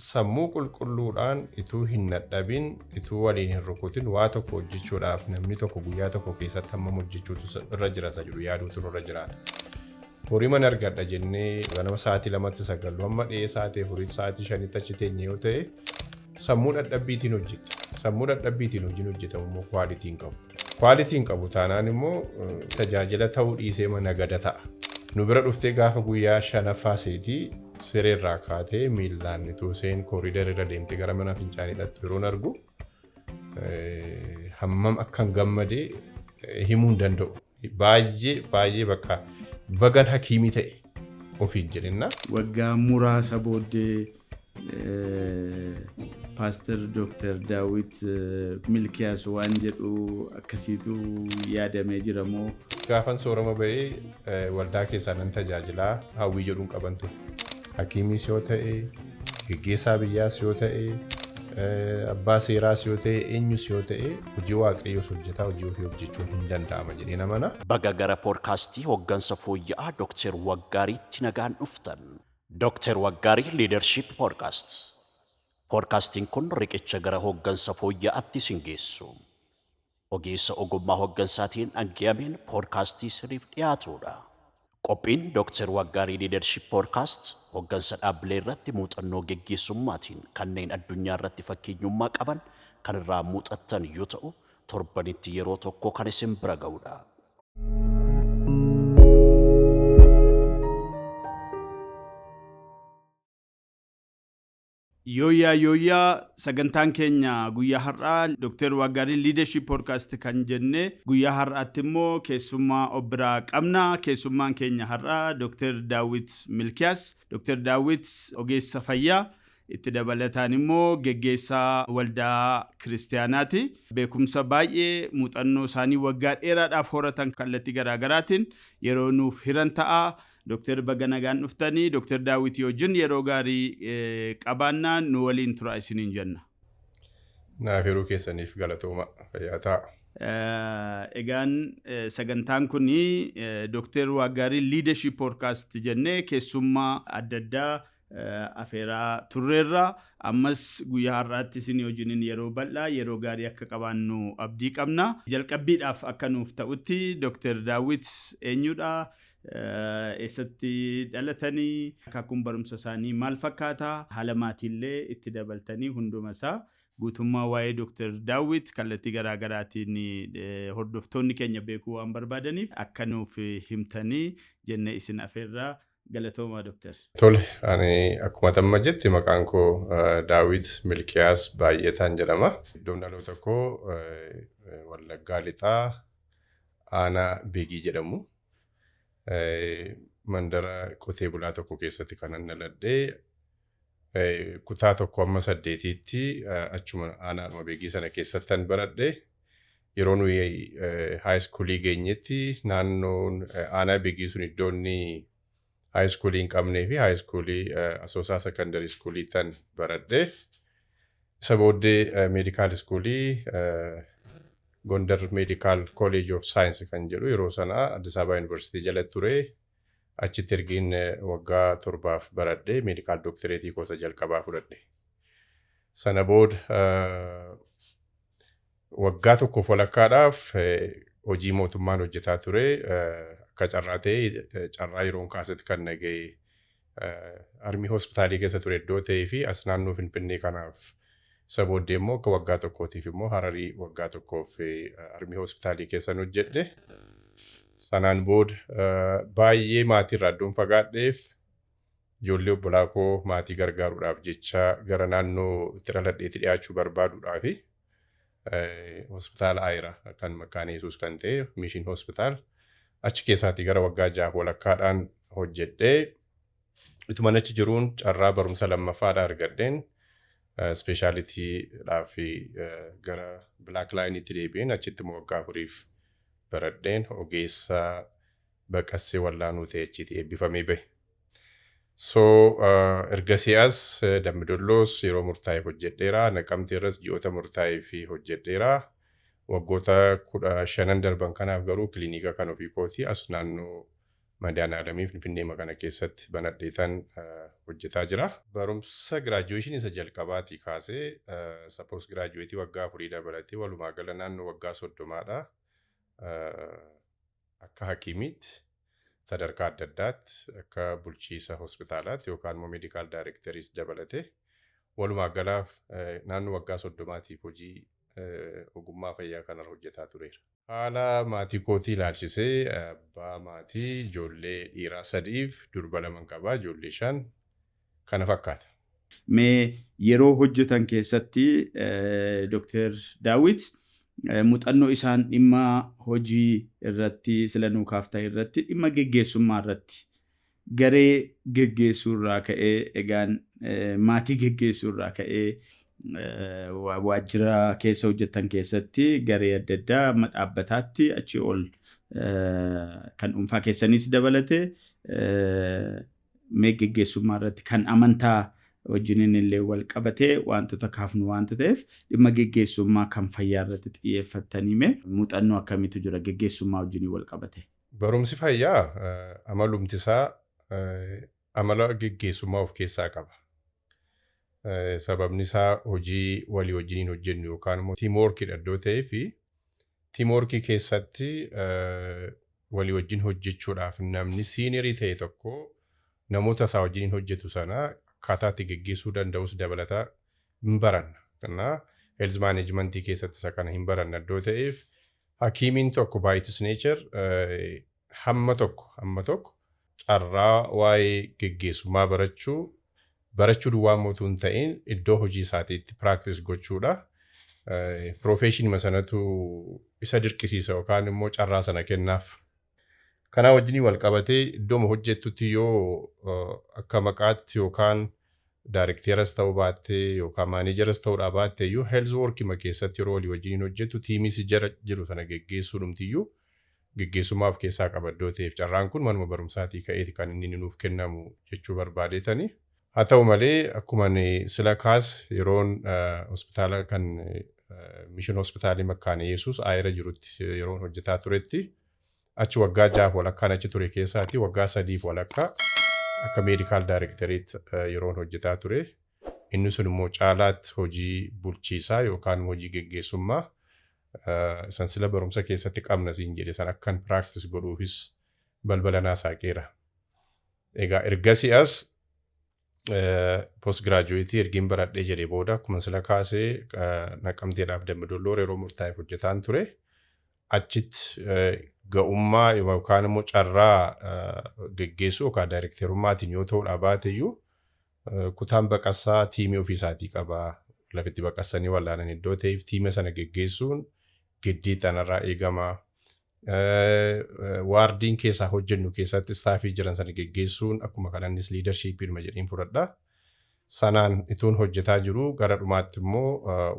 sammuu qulqulluudhaan ituu hin dadhabin ituu waliin hin rukutin waa tokko hojjechuudhaaf namni tokko guyyaa tokko keessatti hammam hojjechuutu irra jira isa jedhu yaaduutu irra jiraata. Horii mana argadha jennee ganama sa'aatii 2-9 amma dhiyee sa'aatii 4-5 achi teenye yoo ta'e sammuu dadhabbiitiin hojjeta. Sammuu dadhabbiitiin hojiin hojjetamu immoo kwaalitiin qabu. Kwaalitiin qabu taanaan immoo tajaajila ta'uu dhiisee mana gada ta'a. Nu bira dhuftee gaafa guyyaa 5ffaa seetii sireerraa kaatee miillaan ituu seen kooriidar irra deemtee gara mana fincaaniidhaatti yeroon argu hammam akkan gammadee himuu hin danda'u. Baay'ee bakka bagan hakiimii ta'e ofiin jedhinna. Waggaa muraasa booddee Pastor Dr. Daawit Milkiyaas waan jedhu akkasiitu yaadamee jira moo? Gaafan soorama ba'ee waldaa keessaa nan tajaajilaa hawwii jedhuun qaban ture. Hakiimiis yoo ta'e, geggeessaa biyyaas yoo ta'e, abbaa seeraas yoo ta'e, eenyus yoo ta'e, hojii waaqayyoos hojjetaa hojii ofii hojjechuun hin danda'ama jedhee namana. Baga gara poodkaastii hooggansa fooyya'aa Dr. Waggaariitti nagaan dhuftan. Dr. Waggaarii Leadership Podcast. Poodkaastiin kun riqicha gara hooggansa fooyya'aatti isin geessu. Ogeessa ogummaa hooggansaatiin dhaggeeffameen poodkaastii siriif dhiyaatudha. Qophiin Dr. Waggaarii Leadership Podcast hooggansa dhaabbilee irratti muuxannoo geggeessummaatiin kanneen addunyaa irratti fakkeenyummaa qaban kan irraa muuxattan yoo ta'u, torbanitti yeroo tokko kan isin bira ga'udha. Yooyaa sagantaan keenya guyyaa har'aa Dr. Waggaarii Leadership Podcast kan jenne guyyaa har'aatti immoo keessummaa obbiraa qabna. Keessummaan keenya har'aa Dr. Daawit Milkiyaas. Dr. Daawit ogeessa fayyaa itti dabalataan immoo geggeessaa waldaa kiristaanaati. Beekumsa baay'ee muuxannoo isaanii waggaa dheeraadhaaf horatan kallattii garaagaraatiin yeroo nuuf hiran ta'a. Dr. Baga nagaan dhuftanii Dr. Daawit wajjin yeroo gaarii qabaannaan nu waliin tura isiniin jenna. Naaf yeroo keessaniif galatooma fayyaa ta'a. Egaan sagantaan kuni Dr. Waggaarii Leadership Podcast jennee keessummaa adda addaa afeeraa turreerra. Ammas guyyaa har'aatti isin wajjiniin yeroo bal'aa yeroo gaarii akka qabaannu abdii qabna. Jalqabbiidhaaf akka nuuf ta'utti Dr. Daawit eenyudha? Eessatti dhalatanii akaakuun barumsa isaanii maal fakkaata? Haala maatiillee itti dabaltanii hunduma isaa guutummaa waa'ee Dr. Daawit kallattii garaagaraatiin hordoftoonni keenya beekuu waan barbaadaniif akka nuuf himtanii jenne isin afeerraa galatoomaa Dr. Tole, ani akkuma tamma jetti maqaan koo Daawit Milkiyaas Baay'eetaan jedhama. Iddoon dhaloota koo Wallaggaa Lixaa Aanaa Beegii jedhamu. Mandara qotee bulaa tokko keessatti kanan dhaladhee kutaa 1-8tti achuma Aanaa Beegii sana keessattan baradhee yeroo nuyi high schoolii geenyetti naannoon Aanaa Beegii sun iddoonni high schoolii hin qabnee fi high schoolii Asoosaa secondary schoolii tan baradhee isa booddee medical schoolii Gondar Medical College of Science kan jedhu yeroo sana Addis Ababa University jala ture achitti ergiin waggaa 7 baradhee medical doctorate koosa jalqabaa fudhadhe. Sana booda waggaa tokko walakkaadhaaf hojii mootummaan hojjetaa ture akka carraa ta'e carraa yeroon kaasetti kan nagee armii hospitaalii keessa ture iddoo ta'ee fi as naannoo Finfinnee kanaaf isa booddee immoo akka waggaa tokkootiif immoo Hararii waggaa tokkoof armii hospitaalii keessa hojjedhe. Sanaan booda baay'ee maatii irraa iddoon fagaadheef ijoollee obbolaa koo maatii gargaaruudhaaf jecha gara naannoo itti dhaladheetti dhiyaachuu barbaaduudhaaf hospitaala Aayira kan Makaana Yesuus kan ta'e Mission Hospital achi keessaatii gara waggaa 6 walakkaadhaan hojjedhee ituma achi jiruun carraa barumsa lammaffaadhaa argadheen specialityidhaaf gara Black Line'itti deebi'een achitti waggaa 4 baradheen ogeessa baqassee wallaanuu ta'e achitti eebbifamee bahe. So ergasii as Dambidolloo yeroo murtaa'eef hojjedheera. Naqamtee irras ji'oota murtaa'eef hojjedheera. Waggoota 15 darban kanaaf garuu kiliinika kan ofii kooti as naannoo Madaanaalamii Finfinnee kana keessatti banadheetan hojjetaa jira. Barumsa giraajuweeshinii isa jalqabaatii kaasee post giraajuweetii waggaa 4 dabalatee walumaa gala naannoo waggaa 30dha. Akka hakiimiitti sadarkaa adda addaatti akka bulchiisa hospitaalaatti yookaan immoo meedikaal daayireekteriis dabalatee walumaa gala naannoo waggaa 30tiif hojii ogummaa fayyaa kanarra hojjetaa tureera. Haala maatii kootii ilaalchisee abbaa maatii ijoollee dhiiraa 3 durba 2 qabaa, ijoollee 5 kana fakkaata. Mee yeroo hojjetan keessatti Dr. Daawit muuxannoo isaan dhimma hojii irratti silanuu kaaftaa irratti dhimma geggeessummaa irratti garee geggeessuu irraa ka'ee egaan maatii geggeessuu irraa ka'ee waajjira keessa hojjetan keessatti garee adda addaa dhaabbataatti achi ol kan dhuunfaa keessanis dabalate mee geggeessummaa irratti kan amantaa wajjiniin illee wal qabatee wantoota kaafnu waanta ta'eef dhimma geggeessummaa kan fayyaa irratti xiyyeeffatanii mee muuxannoo akkamiitu jira geggeessummaa wajjiniin wal qabate? Barumsi fayyaa amalumti isaa amala geggeessummaa of keessaa qaba. Sababni isaa hojii walii wajjiniin hojjennu yookaan immoo tiimworkii iddoo ta'ee fi tiimworkii keessatti walii wajjin hojjechuudhaaf namni siinerii ta'e tokko namoota isaa wajjiniin hojjetu sana akkaataa itti geggeessuu danda'us dabalataa hin baranna. Kanaaf health managementii keessatti isa kana hin baranna iddoo ta'eef hakiimiin tokko by its nature hamma tokko carraa waa'ee geggeessummaa barachuu duwwaa mootuu hin ta'in iddoo hojii isaatiitti practice gochuudha. Professionii sanatu isa dirqisiisa yookaan immoo carraa sana kennaaf. Kana wajjin wal qabatee iddoo hojjettutti yoo akka maqaatti yookaan daayirekteeras ta'uu baattee yookaan maaneejaras ta'uu baattee iyyuu health workii keessatti yeroo walii wajjin hojjettu tiimiis jiru sana geggeessuu dhumtiyyuu geggeessummaaf keessaa qaba iddoo ta'eef carraan kun manuma barumsaatii ka'eeti kan inni nuuf kennamu jechuu barbaadeetani. Haa ta'u malee akkuma sila kaas yeroon hospitaala kan Mission Hospitaalii Makkaana Yesuus Aayira jirutti yeroon hojjetaa turetti achi waggaa 6 walakkaan achi ture keessaati waggaa 3 walakkaa akka meedikaal daayirekteriitti yeroon hojjetaa ture. Inni sun immoo caalaatti hojii bulchiisaa yookaan hojii geggeessummaa san sila barumsa keessatti qabna siin jedhe san akkan practice godhuufis balbala naa saaqeera. Egaa ergasii as post graduate ergiin baradhee jedhee booda akkuma sila kaasee Naqqamteedhaaf Dambidolloo yeroo murtaa'eef hojjetaan ture. Achitti ga'ummaa yookaan immoo carraa geggeessuu yookaan daayirekteerummaatiin yoo ta'uu baateyyuu kutaan baqassaa tiimii ofiisaatii qaba. Lafitti baqassanii wallaanan iddoo ta'eef tiima sana geggeessuun giddii tanarraa eegama. Waardiin keessaa hojjennu keessatti staafii jiran sana geggeessuun akkuma kanannis liidarshiippiidhuma jedheen fudhadha. Sanaan ituun hojjetaa jiru gara dhumaatti immoo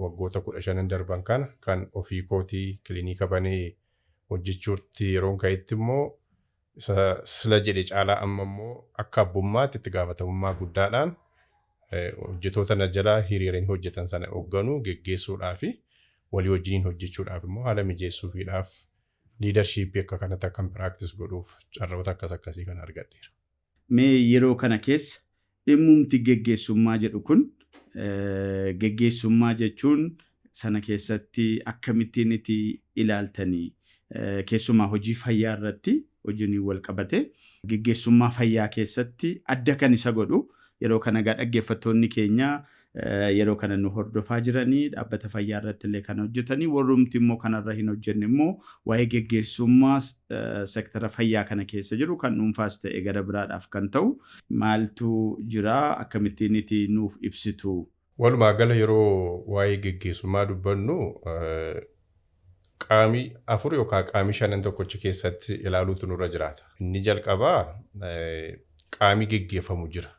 waggoota 15 darban kana kan ofii kootii kiliinika banee hojjechuutti yeroon ka'etti immoo sila jedhe caalaa amma immoo akka abbummaatti itti gaafatamummaa guddaadhaan hojjetoota na jalaa hiriiranii hojjetan sana hoogganuu geggeessuudhaa fi walii wajjiniin hojjechuudhaaf immoo haala mijeessuufiidhaaf liidarshiippii akka kanatti akkan practice godhuuf carroota akkasii kan argadheera. Mee yeroo kana keessa dhimmumti geggeessummaa jedhu kun geggeessummaa jechuun sana keessatti akkamittiin itti ilaaltanii keessumaa hojii fayyaa irratti hojiin wal qabate geggeessummaa fayyaa keessatti adda kan isa godhu yeroo kana dhaggeeffattoonni keenya yeroo kana nu hordofaa jiranii dhaabbata fayyaa irratti illee kan hojjetanii warrumti immoo kanarra hin hojjenne immoo waa'ee geggeessummaa sektara fayyaa kana keessa jiru kan dhuunfaas ta'e gara biraadhaaf kan ta'u maaltu jira akkamittiin itti nuuf ibsitu. Walumaa gala yeroo waa'ee geggeessummaa dubbannu qaamii 4 yookaan qaamii 5 tokkochi keessatti ilaaluutu nurra jiraata. Inni jalqabaa qaamii geggeeffamu jira.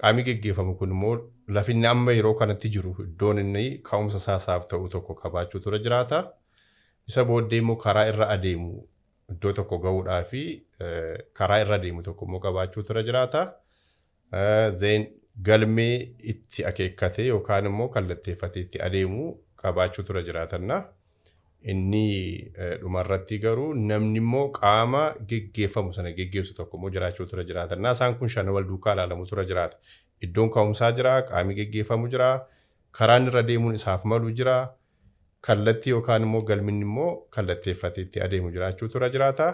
Qaamii geggeeffamu kun immoo lafinni amma yeroo kanatti jiru iddoon inni ka'umsa saasaaf ta'u tokko qabaachuu tura jiraata. Isa booddee immoo karaa irra adeemu iddoo tokko ga'uudhaa fi karaa irra adeemu tokko immoo qabaachuu tura jiraata. Galmee itti akeekkatee yookaan immoo kallatteeffatee itti adeemu qabaachuu tura jiraatanna. inni dhumarratti garuu namni immoo qaama geggeeffamu sana geggeessu tokko immoo jiraachuu tura jiraata. Innaa isaan kun shan wal duukaa ilaalamu tura jiraata. Iddoon ka'umsaa jira, qaamni geggeeffamu jira, karaan irra deemuun isaaf malu jira, kallattii yookaan immoo galminni immoo kallatteeffatee itti adeemu jiraachuu tura jiraata.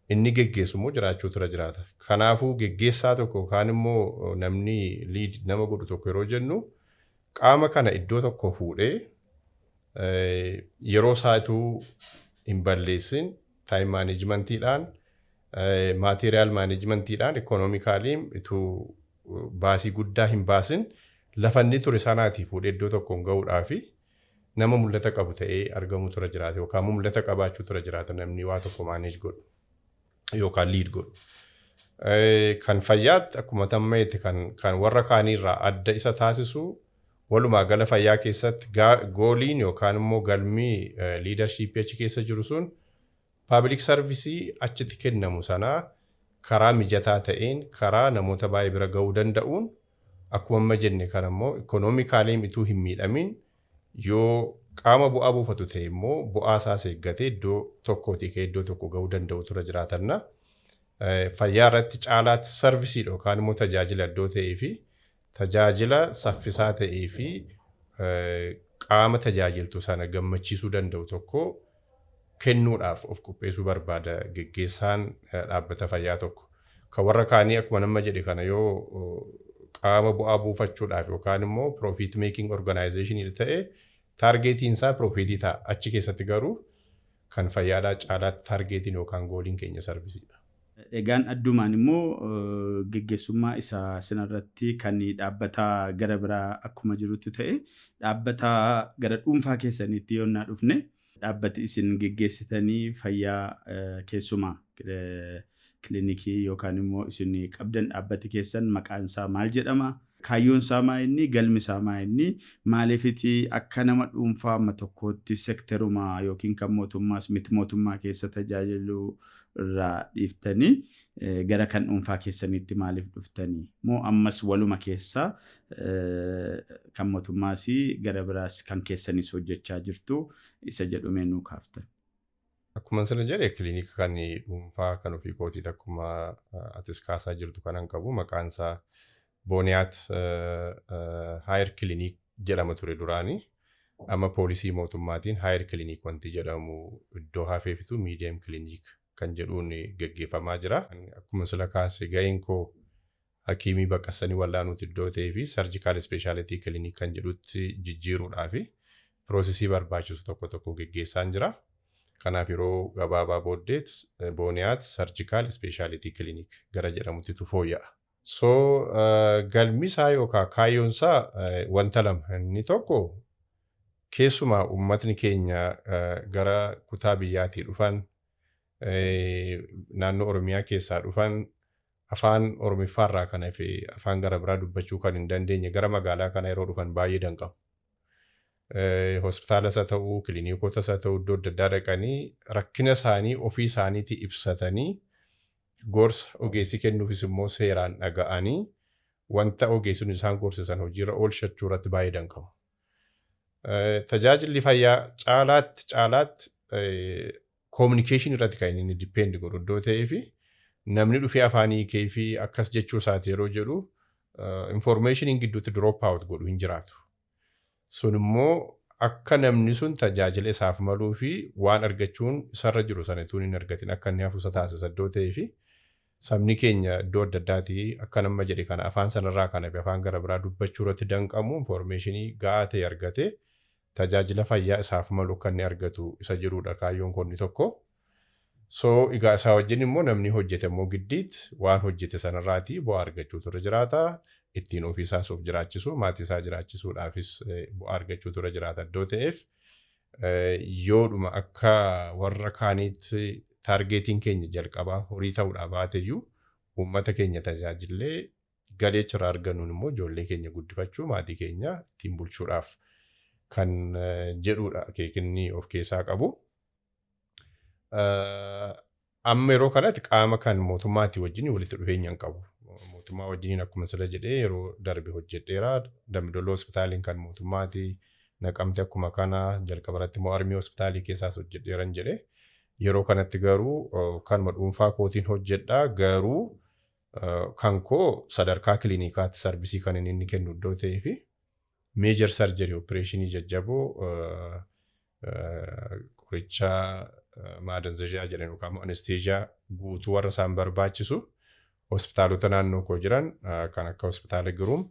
Inni geggeessu immoo jiraachuu tura jiraata. Kanaafuu geggeessaa tokko yookaan immoo namni liid nama godhu tokko yeroo jennu qaama kana iddoo tokko fuudhee yeroo isaatuu hin balleessin taayim maanejmentiidhaan, maateriyaal maanejmentiidhaan, ikoonoomikaaliin ituu baasii guddaa hin baasin lafa inni ture sanaatii fuudhee iddoo tokkoon ga'uudhaa fi nama mul'ata qabu ta'ee argamu tura jiraata yookaan mul'ata qabaachuu tura jiraata namni waa tokko maanej godhu yookaan liid godhu. Kan fayyaatti akkuma tammeetti kan warra kaaniirraa adda isa taasisu walumaa gala fayyaa keessatti gooliin yookaan immoo galmii liidarshiippii achi keessa jiru sun paabliik sarvisii achitti kennamu sanaa karaa mijataa ta'een karaa namoota baay'ee bira ga'uu danda'uun akkuma amma jenne kan immoo ikoonoomikaaliin ituu hin miidhamin yoo qaama bu'aa buufatu ta'e immoo bu'aa isaas eeggatee iddoo tokkootii ka'ee iddoo tokko ga'uu danda'u tura jiraatanna. Fayyaa irratti caalaatti sarvisii yookaan immoo tajaajila iddoo ta'ee fi tajaajila saffisaa ta'ee fi qaama tajaajiltu sana gammachiisuu danda'u tokko kennuudhaaf of qopheessuu barbaada geggeessaan dhaabbata fayyaa tokko. Kan warra kaanii akkuma nama jedhe kana yoo qaama bu'aa buufachuudhaaf yookaan immoo profit making organization ta'e taargeetiin isaa profitii ta'a. Achi keessatti garuu kan fayyaadhaa caalaatti taargeetiin yookaan gooliin keenya sarvisiidha. Egaan addumaan immoo geggeessummaa isaa sanarratti kan dhaabbata gara biraa akkuma jirutti ta'e dhaabbata gara dhuunfaa keessaniitti yoonnaa dhufne dhaabbati isin geggeessitanii fayyaa keessumaa kilinikii yookaan immoo isin qabdan dhaabbati keessan maqaan isaa maal jedhama? Kaayyoon isaa maa inni? Galmi isaa maa inni? Maaliifiti akka nama dhuunfaa amma tokkootti sekterumaa yookiin kan mootummaas miti mootummaa keessa tajaajilu irraa dhiiftanii gara kan dhuunfaa keessaniitti maaliif dhuftanii? Moo ammas waluma keessaa kan mootummaas gara biraas kan keessanis hojjechaa jirtu isa jedhumee nuu kaaftan. Akkuma sana jedhe kilinika kan dhuunfaa kan ofii kootiit akkuma atis kaasaa jirtu kanan qabu maqaan isaa Booniyaat Haayir Kilinik jedhama ture duraanii. Amma poolisii mootummaatiin Haayir Kilinik wanti jedhamu iddoo hafeefitu miidiyam kilinik kan jedhuun geggeeffamaa jira. Akkuma sila kaase ga'een koo hakiimii baqassanii wallaanuuti iddoo ta'ee fi sarjikaal ispeeshaalitii kilinik kan jedhutti jijjiiruudhaa fi piroosesii barbaachisu tokko tokko geggeessaan jira. Kanaaf yeroo gabaabaa booddeet Booniyaat sarjikaal ispeeshaalitii kilinik gara jedhamuttitu fooyya'a. So galmi isaa yookaan kaayyoon isaa wanta lama. Inni tokko keessumaa uummatni keenya gara kutaa biyyaatii dhufan naannoo Oromiyaa keessaa dhufan afaan Oromiffaarraa kan hafe afaan gara biraa dubbachuu kan hin dandeenye gara magaalaa kana yeroo dhufan baay'ee danqamu. Hospitaalas haa ta'uu, kiliinikotas haa ta'uu iddoo adda addaa dhaqanii rakkina isaanii ofii isaaniitii ibsatanii gorsa ogeessi kennuufis immoo seeraan dhaga'anii wanta ogeessuun isaan gorsisan hojiirra oolchachuu irratti baay'ee danqamu. Tajaajilli fayyaa caalaatti communication irratti kan inni depend godhu iddoo ta'ee fi namni dhufee afaan hiikee fi akkas jechuu isaati yeroo jedhu information gidduutti drop out godhu hin jiraatu. Sun immoo akka namni sun tajaajila isaaf maluu fi waan argachuun isarra jiru sanatuun hin argatin akka inni hafuusa taasisa iddoo ta'ee fi sabni keenya iddoo adda addaatii akka nama jedhe kana afaan sanarraa kan hafe afaan gara biraa dubbachuu irratti danqamu informationii gahaa ta'e argate tajaajila fayyaa isaaf malu kan inni argatu isa jirudha kaayyoon konni tokko. So egaa isaa wajjin immoo namni hojjete immoo giddiitti waan hojjete sanarraatii bu'aa argachuutu irra jiraata. Ittiin ofiisaas of jiraachisu maatii isaa jiraachisuudhaafis bu'aa argachuutu irra jiraata iddoo ta'eef yoodhuma akka warra kaaniitti taargeetiin keenya jalqabaa horii ta'uudhaa baateyyuu uummata keenya tajaajillee galee irraa argannuun immoo ijoollee keenya guddifachuu maatii keenya ittiin bulchuudhaaf kan jedhudha akeekinni of keessaa qabu. Amma yeroo kanatti qaama kan mootummaatii wajjin walitti dhufeenya hin qabu. Mootummaa wajjiniin akkuma sila jedhee yeroo darbe hojjedheera Dambidolloo hospitaaliin kan mootummaatii Naqamte akkuma kana jalqabarratti immoo armii hospitaalii keessaas hojjedheeran jedhe. Yeroo kanatti garuu kanuma dhuunfaa kootiin hojjedha garuu kan koo sadarkaa kiliinikaatti sarvisii kan inni kennu iddoo ta'ee fi meejor sarjerii opereeshinii jajjaboo qoricha maadanzajaa jedhan yookaan anesteeziyaa guutuu warra isaan barbaachisu hospitaalota naannoo koo jiran kan akka hospitaala Giruum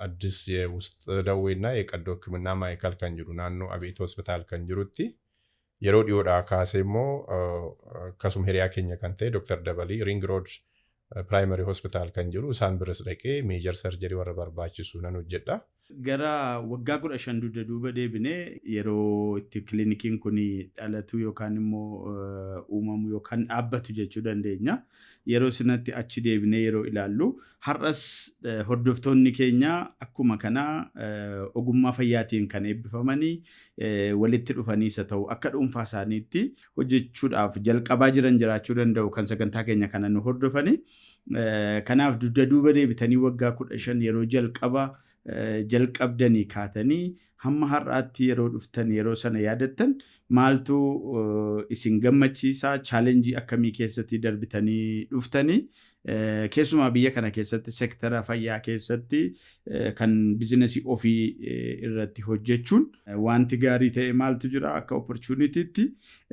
አዲስ የውስጥ ደዌና የቀዶ ሕክምና ማዕከል kan jiru naannoo Abeet hospitaal kan jirutti yeroo dhiyoodhaa kaasee immoo akkasuma hiriyaa keenya kan ta'e Dr. Dabalii Ring Road Primary Hospital kan jiru isaan biras dhaqee meejor sarjerii warra barbaachisu nan hojjedha. Gara waggaa 15 duuba deebinee yeroo itti kilinikiin kun dhalatu yookaan immoo uumamu yookaan dhaabbatu jechuu dandeenya. Yeroo sanatti achi deebinee yeroo ilaallu har'as hordoftoonni keenya akkuma kana ogummaa fayyaatiin kan eebbifamanii walitti dhufanii isa ta'u akka dhuunfaa isaaniitti hojjechuudhaaf jalqabaa jiran jiraachuu danda'u kan sagantaa keenya kana nu hordofanii. Kanaaf dugda duuba deebitanii waggaa 15 yeroo jalqabdanii kaatanii hamma har'aatti yeroo dhuftan yeroo sana yaadattan maaltu isin gammachiisaa chaalenjii akkamii keessatti darbitanii dhuftanii keessumaa biyya kana keessatti sektara fayyaa keessatti kan bizinesii ofii irratti hojjechuun wanti gaarii ta'e maaltu jira akka opportunitytti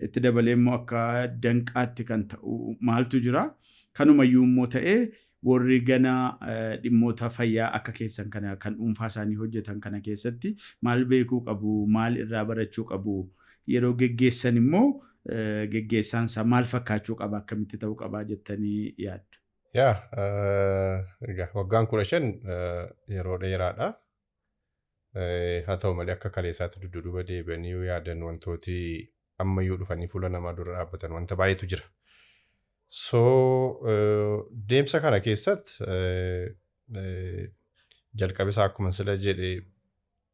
itti dabalee immoo akka danqaatti kan ta'u maaltu jira kanumayyuu immoo ta'ee warri gana dhimmoota fayyaa akka keessan kana kan dhuunfaa isaanii hojjetan kana keessatti maal beekuu qabu maal irraa barachuu qabu yeroo geggeessan immoo geggeessaan isaa maal fakkaachuu qaba akkamitti ta'uu qaba jettanii yaaddu. Waggaan 15 yeroo dheeraadha. Haa ta'u malee akka kaleessaatti dudduuba deebi'anii yaadan wantooti ammayyuu dhufanii fuula namaa dura dhaabbatan wanta baay'eetu jira. So deemsa kana keessatti jalqabe isaa akkuma sila jedhe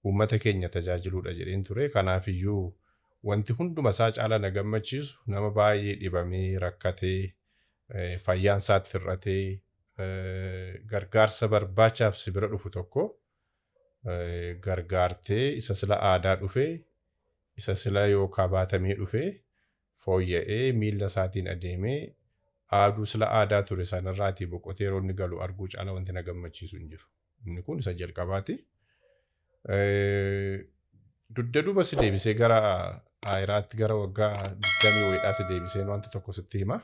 uummata keenya tajaajiluudha jedheen ture. Kanaaf iyyuu wanti hunduma isaa caala na gammachiisu nama baay'ee dhibamee rakkatee fayyaan isaatti hir'atee gargaarsa barbaachaaf si bira dhufu tokko gargaartee isa sila aadaa dhufee isa sila yookaan baatamee dhufee fooyya'ee miila isaatiin adeemee aaduu sila aadaa ture sanarraatii boqotee yeroo inni galu arguu caala wanti na gammachiisu hin jiru. Inni kun isa jalqabaati. Dugda duuba si deebisee gara aayiraatti gara waggaa 20 wayiidhaa si deebisee wanti tokko sitti hima.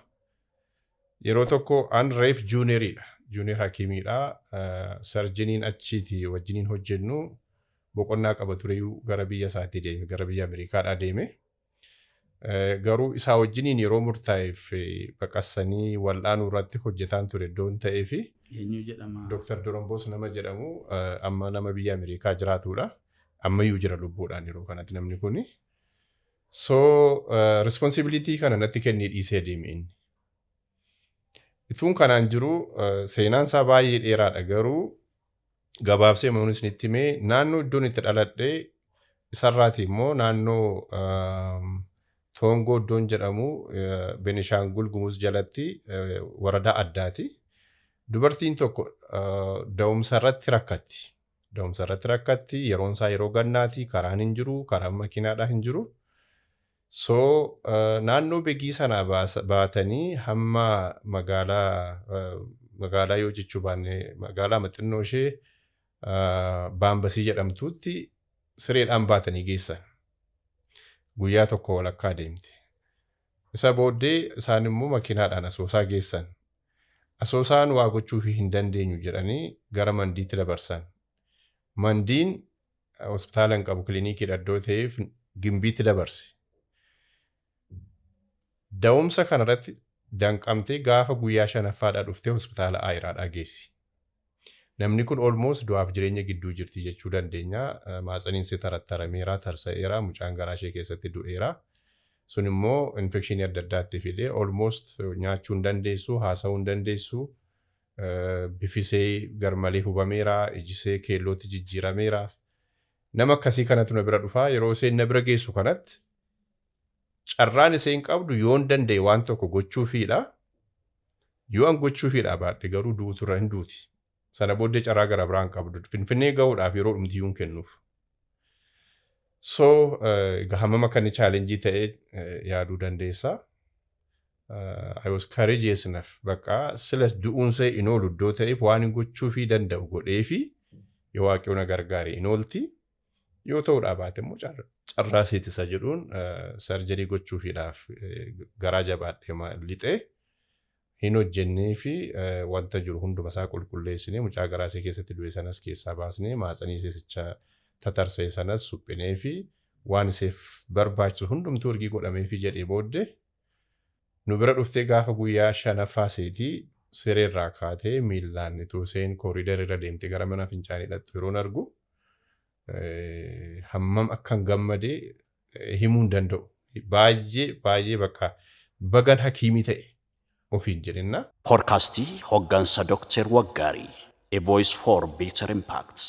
Yeroo tokko an reef juunioriidha. Juunior hakiimiidha. Sarjiniin achiiti wajjiniin hojjennu boqonnaa qaba ture gara biyya isaatti deeme gara biyya Ameerikaadhaa deeme. Garuu isaa wajjiniin yeroo murtaa'eef baqassanii wal'aanuu irratti hojjetaan ture iddoon ta'ee fi Dr. Doromboos nama jedhamu amma nama biyya Ameerikaa jiraatudha. Ammayyuu jira lubbuudhaan yeroo kanatti namni kuni. So responsibility kana natti kennee dhiisee deeme inni. Ituun kanaan jiru seenaan isaa baay'ee dheeraadha garuu gabaabsee manuun isinitti himee naannoo iddoon itti dhaladhee isarraati immoo naannoo Toongoo iddoon jedhamu Benishaangul Gumuz jalatti waradaa addaati. Dubartiin tokko da'umsa irratti rakkatti. Da'umsa irratti rakkatti yeroon isaa yeroo gannaati karaan hin jiru karaan makiinaadhaa hin jiru. So naannoo begii sana baatanii hamma magaalaa yoo jechuu baanne magaalaa xinnoo ishee Baambasii jedhamtuutti sireedhaan baatanii geessan. Guyyaa tokko walakkaa deemte. Isa booddee isaan immoo makiinaadhaan Asoosaa geessan. Asoosaan waa gochuu hin dandeenyu jedhanii gara Mandiitti dabarsan. Mandiin hospitaala hin qabu kiliinikiidha iddoo ta'eef Gimbiitti dabarse. Da'umsa kanarratti danqamtee gaafa guyyaa 5ffaadhaa dhuftee hospitaala Aayiraadhaa geessi. Namni kun almost du'aaf jireenya gidduu jirti jechuu dandeenya. Maatsaniinsi tarattarameera, tarsa'eera, mucaan garaa ishee keessatti du'eera. Sun immoo infekshinii adda addaatti fidee almost nyaachuu hin dandeessu, haasa'uu hin dandeessu. Bifisee garmalee hubameera, ijisee keellootti jijjiirameera. Nama akkasii kanatu na bira dhufaa yeroo isheen na bira geessu kanatti carraan isheen qabdu yoo hin danda'e waan tokko gochuufiidha. Yoo an gochuufiidha baadhe garuu duuturra hin duuti. Sana booddee carraa gara biraan qabdu. Finfinnee gahuudhaaf yeroo dhumtiyyuun kennuuf. So hammam akka inni chaalenjii ta'ee yaaduu dandeessaa. I was courageous enough. Bakka silas du'uunsee in oolu iddoo ta'eef waan hin gochuufii danda'u godhee fi yoo waaqayyo na gargaare in oolti. Yoo ta'uudhaa baate immoo carraa seetisa jedhuun sarjarii gochuufiidhaaf garaa jabaadhee lixee hin hojjennee fi wanta jiru hunduma isaa qulqulleessinee mucaa garaasee keessatti du'e sanas keessaa baasnee maatsanii seesicha tatarsee sanas suphinee fi waan iseef barbaachisu hundumtuu ergii godhamee fi jedhee booddee nu bira dhuftee gaafa guyyaa 5ffaa seetii sireerraa kaatee miillaan ituu seen kooriidar irra deemtee gara mana fincaanii dhattu yeroon argu hammam akkan gammadee himuu hin danda'u. Baay'ee bakka bagan hakiimii ta'e ofiin jedhinna. Poodkaastii hoggansa Dr. Waggaarii A Voice for Better Impacts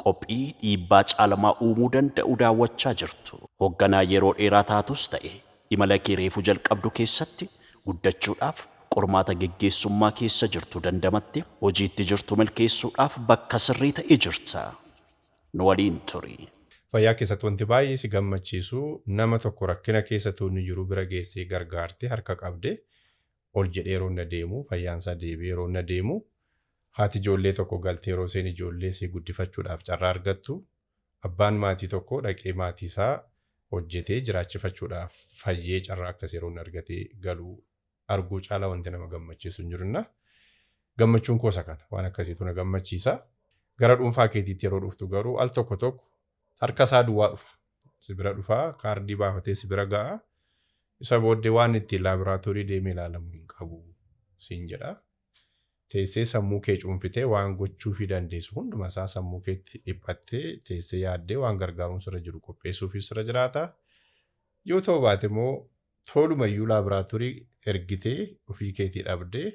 qophii dhiibbaa caalamaa uumuu danda'u daawwachaa jirtu. Hogganaa yeroo dheeraa taatus ta'e imala kee reefuu jalqabdu keessatti guddachuudhaaf qormaata geggeessummaa keessa jirtu dandamatte hojiitti jirtu milkeessuudhaaf bakka sirrii ta'e jirta. Nu waliin turi. Fayyaa keessatti wanti baay'ee si gammachiisu nama tokko rakkina keessa tuunni jiru bira geessee gargaarte harka qabde ol jedhee yeroo na deemu fayyaansaa deebi'ee yeroo na deemu haati ijoollee tokko galtee yeroo seen ijoollee see guddifachuudhaaf carraa argattu abbaan maatii tokko dhaqee maatii isaa hojjetee jiraachifachuudhaaf fayyee carraa akkas yeroo argatee galuu arguu caalaa wanti nama gammachiisu hin jirunna. Gammachuun koosa kana waan akkasiitu na gammachiisa. Gara dhuunfaa keetiitti yeroo dhuftu garuu al tokko harka isaa duwwaa dhufa. Si bira dhufaa kaardii baafatee si bira ga'a. Isa booddee waan ittiin laaboraatoorii deemee ilaalamu hin qabu siin jedha. Teessee sammuu kee cuunfitee waan gochuufii dandeessu hunduma isaa sammuu keetti dhiphattee teessee yaaddee waan gargaaruun sirra jiru qopheessuufis sirra jiraata. Yoo ta'u baate immoo tolumayyuu laaboraatoorii ergitee ofii keetii dhabdee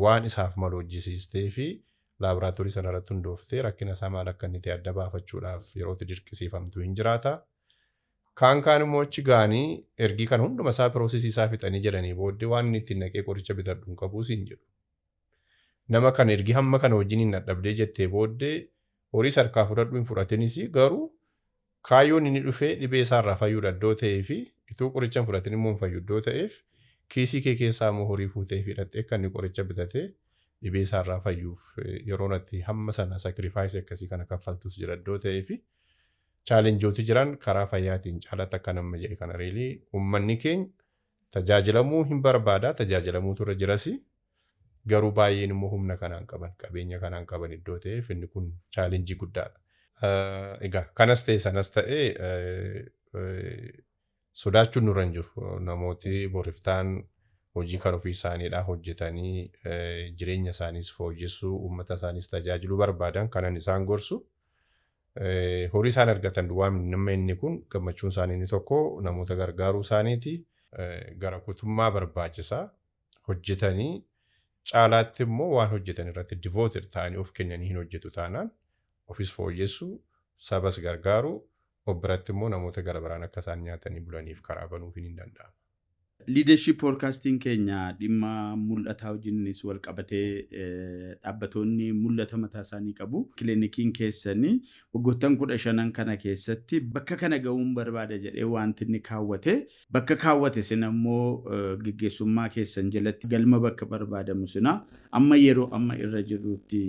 waan isaaf malu hojjisiistee fi laaboraatoorii sanarratti hundooftee rakkina isaa maal akka inni ta'e adda baafachuudhaaf yerootti dirqisiifamtu hin jiraata. Kaan immoo achi gaanii ergii kan hunduma isaa piroosesii isaa fixanii jedhanii booddee waan inni ittiin naqee qoricha bitadhu hin qabu siin jedhu. Nama kan ergii hamma kana wajjin hin dadhabdee jettee booddee horii sarkaa fudhadhu hin fudhatinis garuu kaayyoon inni dhufee dhibee isaarraa fayyuu iddoo ta'ee fi ituu qoricha hin fudhatin immoo hin fayyuu iddoo ta'eef kiisii kee keessaa immoo horii fuutee fidhattee kan inni qoricha bitatee dhibee isaarraa fayyuuf yeroo natti hamma sana sakrifaayisii akkasii kana kaffaltus jira iddoo ta'ee fi chaalenjooti jiran karaa fayyaatiin caalatti akka nama jedhe kana reelii uummanni keenya tajaajilamuu hin barbaada tajaajilamuutu irra jirasi garuu baay'een immoo humna kanaan qaban qabeenya kanaan qaban iddoo ta'eef inni kun chaalenjii guddaadha. Egaa kanas ta'e sanas ta'e sodaachuun nurra hin jiru namooti boriftaan hojii kan ofii isaaniidhaa hojjetanii jireenya isaaniis fooyyessuu uummata isaaniis tajaajiluu barbaadan kanan isaan gorsu. Horii isaan argatan duwwaa nama inni kun gammachuun isaanii inni tokko namoota gargaaruu isaaniiti gara kutummaa barbaachisaa hojjetanii caalaatti immoo waan hojjetan irratti devoted ta'anii of kennanii hin hojjetu taanaan ofis fooyyessuu sabas gargaaruu obbiratti immoo namoota gara biraan akka isaan nyaatanii bulaniif karaa banuuf hin danda'amu. Leadership podcasting keenya dhimma mul'ataa wajjinis wal qabatee dhaabbattoonni mul'ata mataa isaanii qabu. Kilinikiin keessanii waggoottan 15 kana keessatti bakka kana ga'uun barbaada jedhee wanti inni kaawwate bakka kaawwate sin ammoo gaggeessummaa keessan jalatti galma bakka barbaadamu sina amma yeroo amma irra jirutti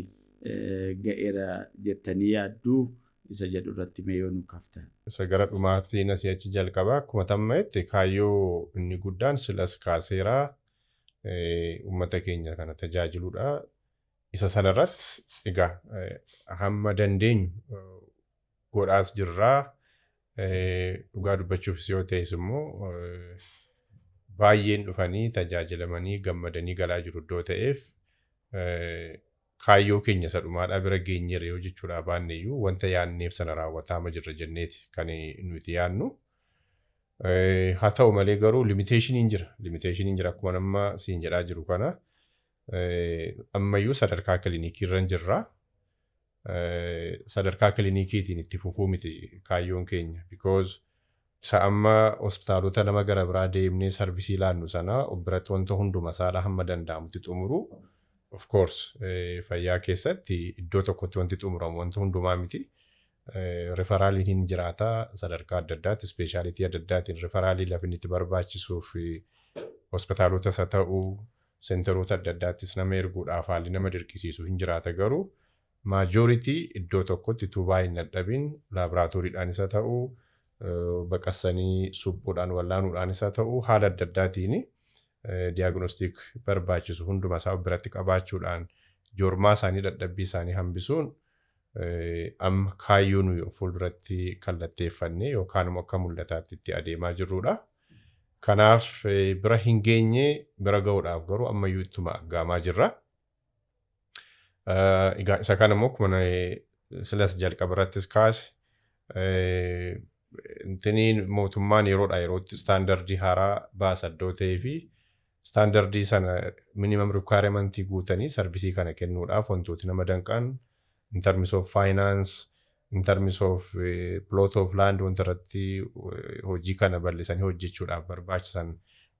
ga'eera jettanii yaadduu isa jedhu irratti mee yoo nu kaaftan. Isa gara dhumaatti nasi achi jalqaba akkuma tammaetti kaayyoo inni guddaan silas kaaseeraa uummata keenya kana tajaajiluudha. Isa sanarratti egaa hamma dandeenyu godhaas jirraa dhugaa dubbachuufis yoo ta'es immoo baay'een dhufanii tajaajilamanii gammadanii galaa jiru iddoo ta'eef kaayyoo keenya isa dhumaadhaa bira geenyeerra yoo jechuudha baanne iyyuu wanta yaadneef sana raawwataama jirra jenneeti kan nuti yaadnu. Haa ta'u malee garuu limiteeshiniin jira akkuma nama siin jedhaa jiru kana ammayyuu sadarkaa kilinikiirra jirra. Sadarkaa kilinikiitiin itti fufuu miti kaayyoon keenya because isa amma hospitaalota nama gara biraa deemnee sarvisii laannu sana obbiratti wanta hunduma isaadhaa hamma danda'amutti xumuru of course fayyaa keessatti iddoo tokkotti wanti xumuramu wanti hundumaa miti. Referaaliin hin jiraata sadarkaa adda addaatti ispeeshaalitii adda addaatiin referaalii lafa inni itti barbaachisuu fi hospitaalota isa ta'uu seenteroota adda addaattis nama erguudhaaf haalli nama dirqisiisu hin jiraata garuu maajoritii iddoo tokkotti tubaa hin dadhabin laaboraatooriidhaan isa ta'uu baqassanii suphuudhaan wallaanuudhaan isa ta'uu haala adda addaatiin diagnostic barbaachisu hunduma isaa biratti qabaachuudhaan jormaa isaanii dadhabbii isaanii hambisuun amma kaayyoo nuyi fuulduratti kallatteeffannee yookaan immoo akka mul'ataatti itti adeemaa jirrudha. Kanaaf bira hin geenye bira ga'uudhaaf garuu ammayyuu ittuma aggaamaa jirra. Isa kana immoo akkuma silas jalqaba irrattis kaase intiniin mootummaan yeroodhaa yerootti istaandardii haaraa baasaddoo ta'ee fi istaandardii sana minimum requirement guutanii sarvisii kana kennuudhaaf wantooti nama danqan in terms of finance, in terms of plot of land wanta irratti hojii kana bal'isanii hojjechuudhaaf barbaachisan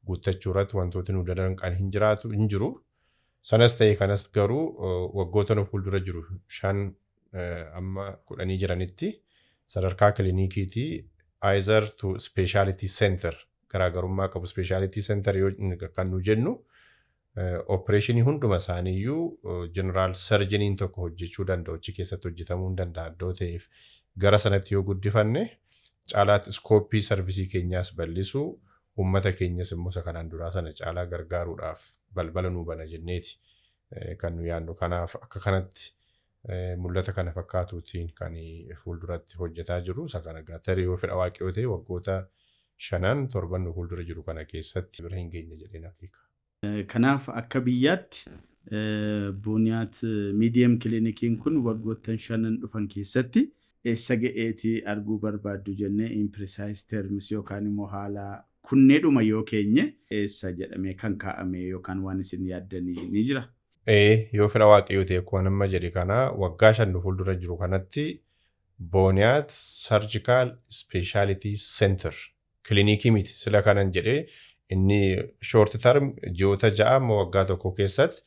guuttachuu irratti wantooti nu danqan hin jiru. Sanas ta'e kanas garuu waggoota nu fuuldura jiru 5 amma 10 jiranitti sadarkaa kilinikiitii either to speciality center garaagarummaa qabu speciality center yoo kan nu jennu opereeshinii hunduma isaaniiyyuu general surgeoniin tokko hojjechuu danda'u achi keessatti hojjetamuu hin danda'a iddoo ta'eef gara sanatti yoo guddifanne caalaatti iskooppii sarvisii keenyaas bal'isuu uummata keenyas immoo isa kanaan duraa sana caalaa gargaaruudhaaf balbala nuu bana jenneeti kan nu yaadnu. Kanaaf akka kanatti mul'ata kana fakkaatuutiin kan fuulduratti hojjetaa jiru isa kana tarii yoo fedha waaqayyoo ta'e waggoota 5-7 nu fuuldura jiru kana keessatti bira hin geenye jedheen akeeka. Kanaaf akka biyyaatti Booniyaat miidiyam kilinikiin kun waggoottan 5 dhufan keessatti eessa ga'eetii arguu barbaaddu jennee imprecise terms yookaan immoo haala kunneedhuma yoo keenye eessa jedhamee kan kaa'ame yookaan waan isin yaaddanii ni jira. Yoo fedha waaqayyoo ta'e akkuma nama jedhe kana waggaa 5 fuuldura jiru kanatti Booniyaat Surgical Speciality Center klinikii miti sila kanan jedhee inni short term ji'oota 6 amma waggaa tokko keessatti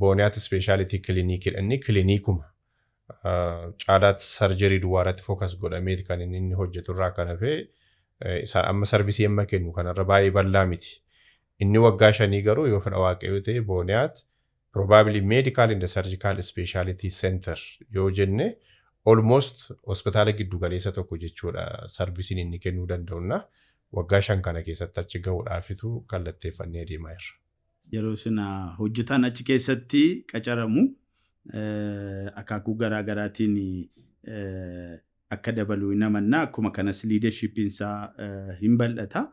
Booniyaat Speciality Clinic inni klinikuma caalaatti sarjerii duwwaarratti focus godhameeti kan inni hojjetu irraa kan hafe isaan amma sarvisii amma kennu kanarra baay'ee bal'aa miti. Inni waggaa 5 garuu yoo fedha waaqayyoo ta'e Booniyaat probably medical and surgical speciality center yoo jenne almost hospitaala giddu galeessa tokko jechuudha sarvisiin inni kennuu danda'uuna waggaa 5 kana keessatti achi ga'uudhaafitu kallatteeffannee deemaa jirra. Yeroo sina hojjetaan achi keessatti qacaramu akaakuu garaa garaatiin akka dabaluu hin amanna akkuma kanas leadershipin isaa hin bal'ata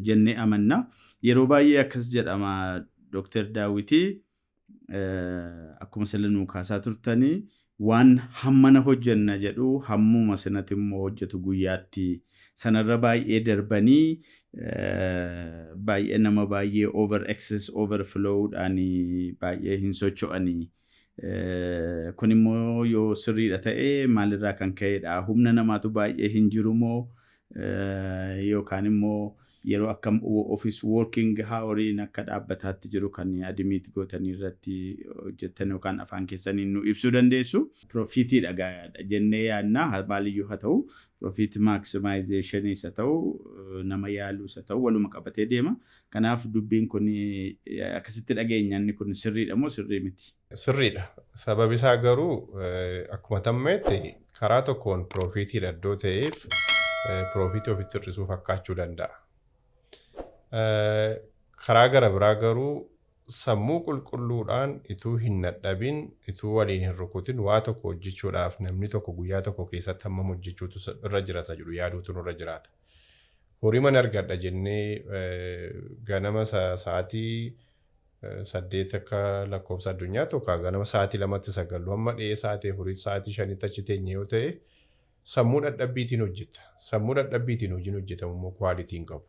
jennee amanna. Yeroo baay'ee akkas jedhama Dr. Daawiti akkuma salanuu kaasaa turtanii waan hammana hojjenna jedhu hammuma sanatti immoo hojjetu guyyaatti sanarra baay'ee darbanii baay'ee nama baay'ee over excess overflowdhaan baay'ee hin socho'anii kun immoo yoo sirriidha ta'e maalirraa kan ka'edha humna namaatu baay'ee hin jiru moo yookaan immoo yeroo akkam office working houriin akka dhaabbataatti jiru kan admit gootanii irratti hojjettan yookaan afaan keessaniin nu ibsuu dandeessu. Profitii dhagaadha jennee yaadna maaliyyuu haa ta'u profit maximization isa ta'u nama yaaluu isa ta'u waluma qabatee deema. Kanaaf dubbiin kun akkasitti dhageenyaan kun sirriidha moo sirrii miti? Sirriidha. Sababi isaa garuu akkuma tammeetti karaa tokkoon profitiidha iddoo ta'eef profitii ofitti hir'isuu fakkaachuu danda'a. Karaa gara biraa garuu sammuu qulqulluudhaan ituu hin dadhabin ituu waliin hin rukutin waa tokko hojjechuudhaaf namni tokko guyyaa tokko keessatti hammam hojjechuutu irra jira isa jedhu yaaduutu irra jiraata. Horii mana argadha jennee ganama sa'aatii 8 akka lakkoofsa addunyaatti yookaan ganama sa'aatii 2-9 amma dhiyee sa'aatii 4-5 achi teenye yoo ta'e sammuu dadhabbiitiin hojjeta. Sammuu dadhabbiitiin hojiin hojjetamu immoo kwaalitiin qabu.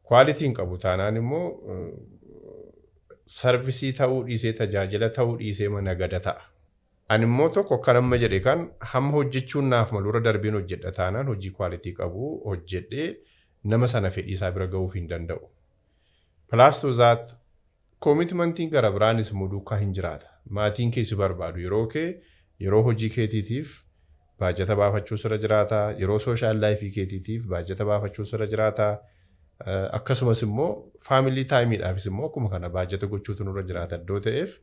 Kwaalitiin qabu taanaan immoo sarvisii ta'uu dhiisee tajaajila ta'uu dhiisee nagada ta'a. Ani immoo tokko akka nama jedhe kan hamma hojjechuun naaf malura darbiin hojjedha taanaan hojii kwaalitii qabu hojjedhee nama sana fedhii isaa bira ga'uuf hin danda'u. Plus to that Koomitmentiin gara biraanis muduukaa hin jiraata. Maatiin kee si barbaadu yeroo hojii keetiitiif baajata baafachuu sirra jiraata. Yeroo sooshaal laayifii keetiitiif baajata baafachuu sirra jiraata. Akkasumas immoo faamilii taayimiidhaafis immoo akkuma kana baajata gochuutu nurra jiraata iddoo ta'eef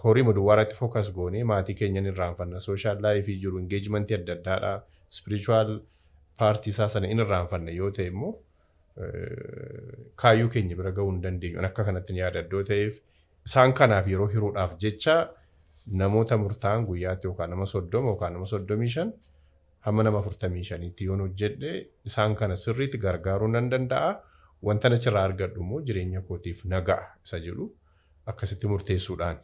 horii muduwwaa irratti fookas goonee maatii keenyan irraanfanna. Sooshaal laayifii jiru engeejimentii adda addaadha. Spiritual paartii isaa sana in irraanfanna yoo ta'e immoo kaayyuu keenya bira ga'uu hin dandeenyu. Akka kanatti yaada iddoo ta'eef isaan kanaaf yeroo hiruudhaaf jecha namoota murtaa'an guyyaatti yookaan nama 30 yookaan nama 35 hamma nama 45tti yoon hojjedhe isaan kana sirriitti gargaaruu nan danda'a. Wanta achirraa argadhu immoo jireenya kootiif nagaa isa jedhu akkasitti murteessuudhaan.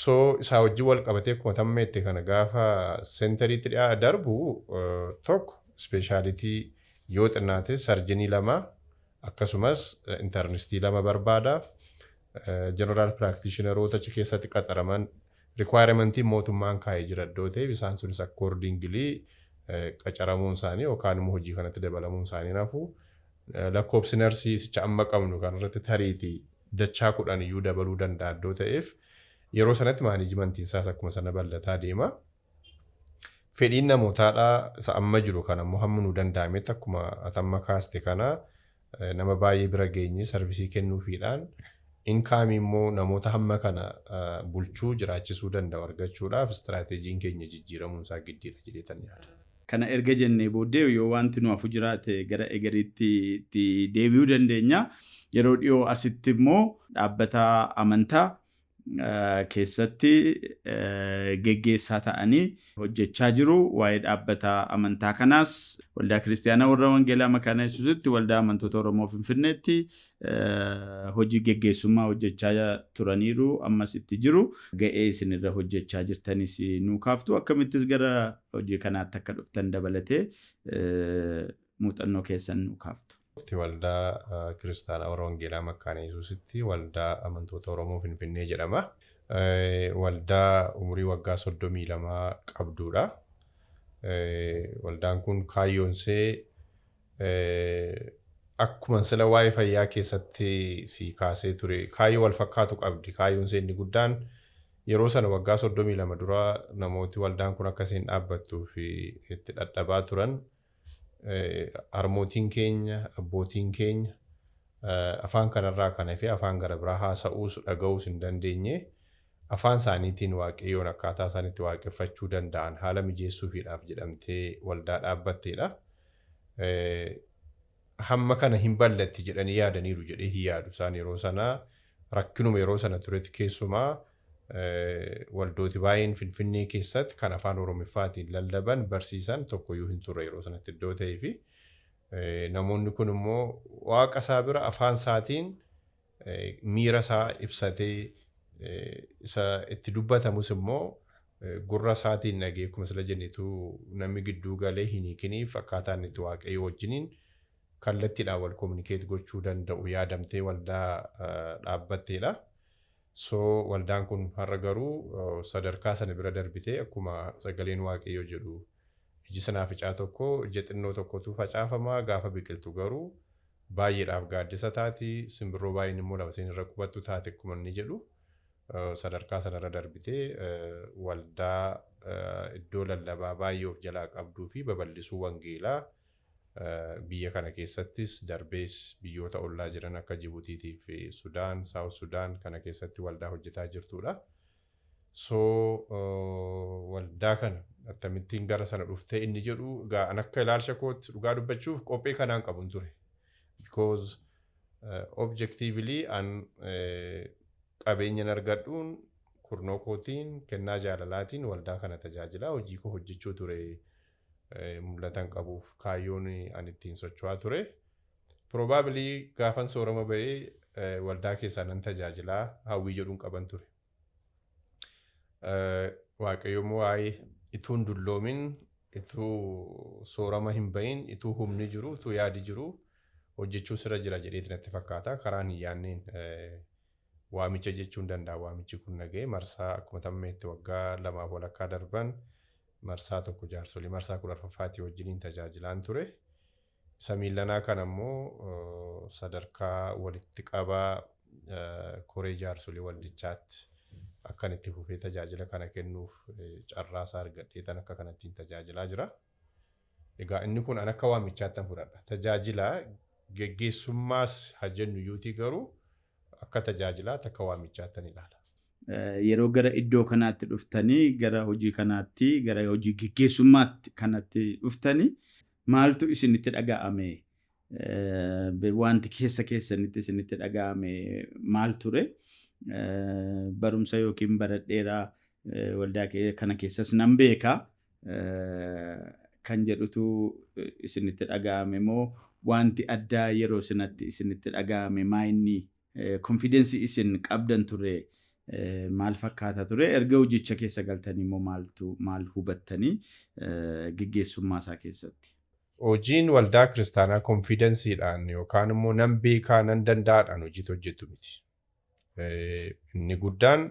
So isaa wajjin wal qabatee akkuma tammeette kana gaafa seentariitti dhiyaa darbu tokko ispeeshaalitii yoo xinnaate sarjinii 2 akkasumas intarnistii 2 barbaada. Jeneraal piraaktiishinaroota achi keessatti qaxaraman rikwaayirementii mootummaan kaa'ee jira iddoo ta'eef isaan sunis akkoordingilii qacaramuun isaanii yookaan immoo hojii kanatti dabalamuun isaanii nafu lakkoobsi narsiisicha amma qabnu kan irratti tariitii dachaa 10 iyyuu dabaluu danda'a iddoo ta'eef yeroo sanatti maanijimentiin isaas akkuma sana bal'ataa deema. Fedhiin namootaadhaa isa amma jiru kan ammoo hamma nu danda'ametti akkuma atamma kaaste kana nama baay'ee bira geenye sarvisii kennuufiidhaan inkaamii immoo namoota hamma kana bulchuu jiraachisuu danda'u argachuudhaaf istiraateejiin keenya jijjiiramuun isaa giddiidha jedheetan yaada. Kana erga jennee booddee yoo wanti nu hafu jiraate gara egeriitti deebi'uu dandeenya. Yeroo dhiyoo asitti immoo dhaabbata amantaa keessatti geggeessaa ta'anii hojjechaa jiru. Waa'ee dhaabbata amantaa kanaas waldaa kiristaanaa warra wangeelaa makaana yesuusitti waldaa amantoota Oromoo Finfinneetti hojii geggeessummaa hojjechaa turaniiru ammas itti jiru. Ga'ee isinirra hojjechaa jirtanis nuu kaaftu akkamittis gara hojii kanaatti akka dhuftan dabalatee muuxannoo keessan nuu kaaftu. Waldaa kiristaanaa warra wangeelaa makaana yesuusitti waldaa amantoota Oromoo Finfinnee jedhama. Waldaa umurii waggaa 32 qabduudha. Waldaan kun kaayyoonsee akkuma sila waa'ee fayyaa keessatti si kaasee ture kaayyoo wal fakkaatu qabdi. Kaayyoonsee inni guddaan yeroo sana waggaa 32 dura namooti waldaan kun akkasiin dhaabbattuu fi itti dadhabaa turan. Harmootiin keenya, abbootiin keenya afaan kanarraa kana fi afaan gara biraa haasa'uus dhaga'uus hin dandeenye afaan isaaniitiin waaqayyoon akkaataa isaaniitti waaqeffachuu danda'an haala mijeessuufiidhaaf jedhamtee waldaa dhaabbatteedha. Hamma kana hin bal'atti jedhanii yaadaniiru jedhee hin yaadu. Isaan yeroo sana rakkinuma yeroo sana turetti keessumaa waldooti baay'een Finfinnee keessatti kan afaan Oromiffaatiin lallaban barsiisan tokkoyyuu hin turre yeroo sanatti iddoo ta'ee fi namoonni kun immoo waaqa isaa bira afaan isaatiin miira isaa ibsatee isa itti dubbatamus immoo gurra isaatiin dhagee akkuma sila jennetu namni gidduu galee hin hiikiniif akkaataan itti waaqayyo wajjiniin kallattiidhaan wal kominikeet gochuu danda'u yaadamtee waldaa dhaabbatteedha. So waldaan kun har'a garuu sadarkaa sana bira darbitee akkuma sagaleen waaqayyoo jedhu iji sanaa ficaa tokko ija xinnoo tokkotu facaafama gaafa biqiltu garuu baay'eedhaaf gaaddisa taati simbirroo baay'een immoo lafa isheen irra qubattu taate akkuma inni jedhu sadarkaa sanarra darbitee waldaa iddoo lallabaa baay'ee of jalaa qabduu fi babal'isuu wangeelaa biyya kana keessattis darbees biyyoota ollaa jiran akka Jibuutiitii fi Sudaan, Saawus Sudaan kana keessatti waldaa hojjetaa jirtudha. So waldaa kana akkamittiin gara sana dhuftee inni jedhu an akka ilaalcha kootti dhugaa dubbachuuf qophee kanaan qabu hin ture. Because objectively an qabeenyan argadhuun kurnoo kootiin kennaa jaalalaatiin waldaa kana tajaajilaa hojii koo hojjechuu ture. Mul'atan qabuuf kaayyoon ani ittiin socho'aa ture. Probably gaafan soorama ba'ee waldaa keessaa nan tajaajilaa hawwii jedhuun qaban ture. Waaqayyo immoo waa'ee ituu hin dulloomin, ituu soorama hin bahin, ituu humni jiru, ituu yaadi jiru hojjechuu sirra jira jedheeti natti fakkaata. Karaan hin yaanneen waamicha jechuun danda'a. Waamichi kun nagee marsaa akkuma tammeetti waggaa 2 walakkaa darban marsaa tokko jaarsolii marsaa 14ffaatii wajjiniin tajaajilaan ture. Isa miillanaa kana immoo sadarkaa walitti qabaa koree jaarsolii waldichaatti akkan itti fufee tajaajila kana kennuuf carraa isaa argadhee tan akka kanattiin tajaajilaa jira. Egaa inni kun an akka waamichaatti fudhadha. Tajaajila geggeessummaas hajjennu yuutii garuu akka tajaajilaatti akka waamichaatti ilaala. Yeroo gara iddoo kanaatti dhuftanii gara hojii kanaatti gara hojii geggeessummaatti kanatti dhuftanii maaltu isinitti dhaga'ame? Wanti keessanitti isinitti dhaga'ame maal ture? Barumsa yookiin baradheeraa waldaa kana keessas nan beeka kan jedhutu isinitti dhaga'ame moo wanti addaa yeroo isinitti dhaga'ame maa inni confidence isin qabdan ture maal fakkaata ture? Erga hojicha keessa galtanii moo maal hubattanii geggeessummaa isaa keessatti? Hojiin waldaa kiristaanaa konfidensiidhaan yookaan immoo nan beekaa nan danda'aadhaan hojjetu miti. Inni guddaan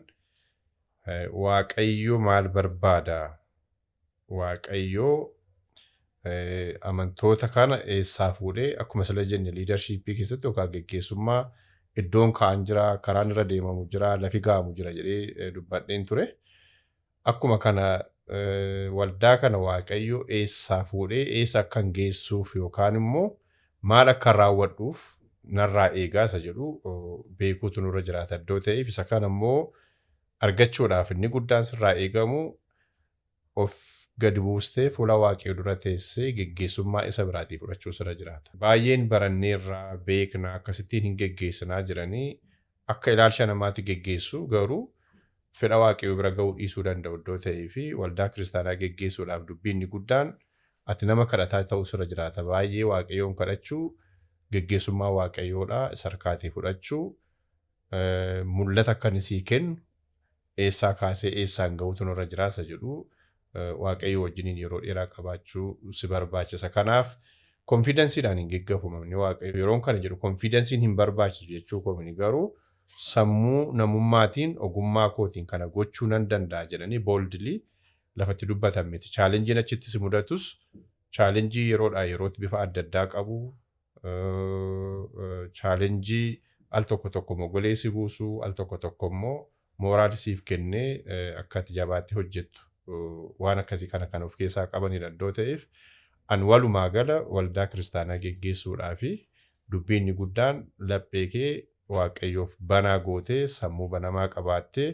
Waaqayyo maal barbaada? Waaqayyo amantoota kana eessaa fuudhee akkuma sila jenne liidarshiippii keessatti yookaan geggeessummaa iddoon ka'an jira, karaan irra deemamu jira, lafi ga'amu jira jedhee dubbadheen ture. Akkuma kana waldaa kana Waaqayyo eessaa fuudhee eessa akkan geessuuf yookaan immoo maal akka raawwadhuuf narraa eegaa isa jedhu beekuutu nurra jiraata iddoo ta'eef isa kana immoo argachuudhaaf inni guddaan sirraa eegamu of gadi buustee fuula Waaqayyoo dura teessee geggeessummaa isa biraatii fudhachuu sirra jiraata. Baay'een baranneerraa beekna akkasittiin hin geggeessinaa jiranii akka ilaalcha namaatti geggeessu garuu fedha Waaqayyoo bira ga'uu dhiisuu danda'u iddoo ta'ee fi waldaa kiristaanaa geggeessuudhaaf dubbiin guddaan ati nama kadhataa ta'uu sirra jiraata. Baay'ee Waaqayyoon kadhachuu geggeessummaa Waaqayyoodhaa isa harkaatii fudhachuu mul'ata akka inni sii kennu eessaa kaasee eessaan ga'uutu nurra jiraasa jedhu Waaqayyo wajjiniin yeroo dheeraa qabaachuu si barbaachisa. Kanaaf konfidensiidhaan hin geggeeffamne Waaqayyo yeroon kana jedhu konfidensiin hin barbaachisu jechuu koomini garuu sammuu namummaatiin ogummaa kootiin kana gochuu nan danda'a jedhanii boldly lafatti dubbatan miti. Chaalenjiin achitti si mudatus chaalenjii yeroodhaa yerootti bifa adda addaa qabu. Chaalenjii al tokko mogolee si buusuu al tokko immoo mooraal siif kennee akka ati jabaatti hojjettu waan akkasii kana of keessaa qabanidha iddoo ta'eef an walumaa gala waldaa kiristaanaa geggeessuudhaa fi dubbiin guddaan laphee kee Waaqayyoof banaa gootee sammuu banamaa qabaattee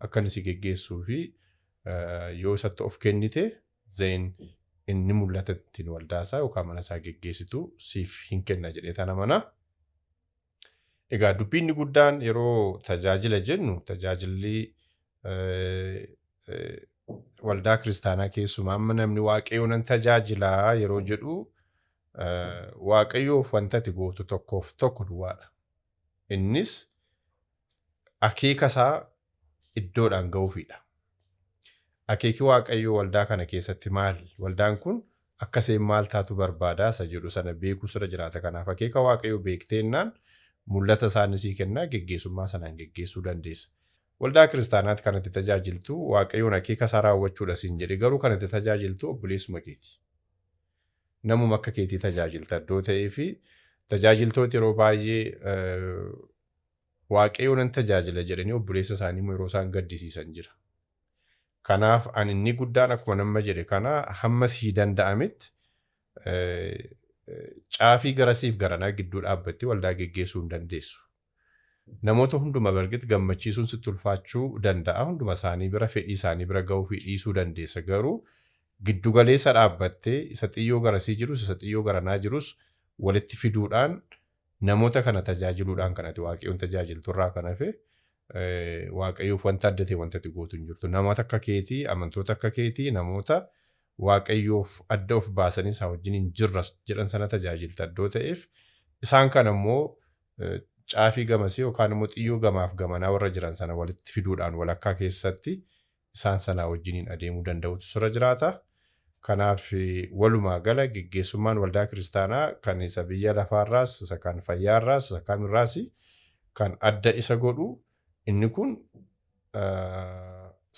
akka inni si geggeessuu fi yoo isatti of kennite zeen inni mul'ata ittiin waldaasaa yookaan mana isaa geggeessitu siif hin kenna jedhee tana mana. Egaa dubbiin guddaan yeroo tajaajila jennu tajaajilli waldaa kiristaanaa keessumaa amma namni Waaqayyoo nan tajaajilaa yeroo jedhu Waaqayyoof wanta ati gootu tokko duwwaadha. Innis akeeka isaa iddoodhaan ga'uufidha. Akeeki Waaqayyoo waldaa kana keessatti maal? Waldaan kun akkaseen maal taatu barbaadaa isa jedhu sana beekuu sirra jiraata. Kanaaf akeeka Waaqayyoo beekteennaan mul'ata isaanisii kennaa geggeessummaa sanaan geggeessuu dandeessa. Waldaa kiristaanaatti kanatti tajaajiltu Waaqayyoon akeeka isaa raawwachuudha siin jedhe garuu kanatti tajaajiltu obboleessuma keeti. Namuma akka keetii tajaajilta iddoo ta'ee fi tajaajiltoota yeroo baay'ee Waaqayyoon nan tajaajila jedhanii obboleessa isaanii yeroo isaan gaddisiisan jira. Kanaaf ani inni guddaan akkuma nama jedhe kana hamma sii danda'ametti caafii garasiif garanaa gidduu dhaabbattee waldaa geggeessuu hin dandeessu. Namoota hunduma bargit gammachiisuun sitti ulfaachuu danda'a. Hunduma isaanii bira fedhii isaanii bira ga'uu fi dhiisuu dandeessa garuu giddu galeessa dhaabbattee isa xiyyoo garasii jirus isa xiyyoo garanaa jirus walitti fiduudhaan namoota kana tajaajiluudhaan kanatti Waaqayyoon tajaajiltu irraa kan hafe Waaqayyoof wanta adda ta'e wanta ati gootu hin jirtu. Namoota akka keetii, amantoota akka keetii, namoota Waaqayyoof adda of baasanii isaa wajjin hin jirras jedhan sana tajaajilta iddoo ta'eef isaan kana immoo caafii gamasii yookaan immoo xiyyoo gamaaf gamanaa warra jiran sana walitti fiduudhaan walakkaa keessatti isaan sanaa wajjiniin adeemuu danda'utu sirra jiraata. Kanaaf walumaa gala geggeessummaan waldaa kiristaanaa kan isa biyya lafaarraas, isa kan fayyaarraas, isa kamirraas kan adda isa godhu inni kun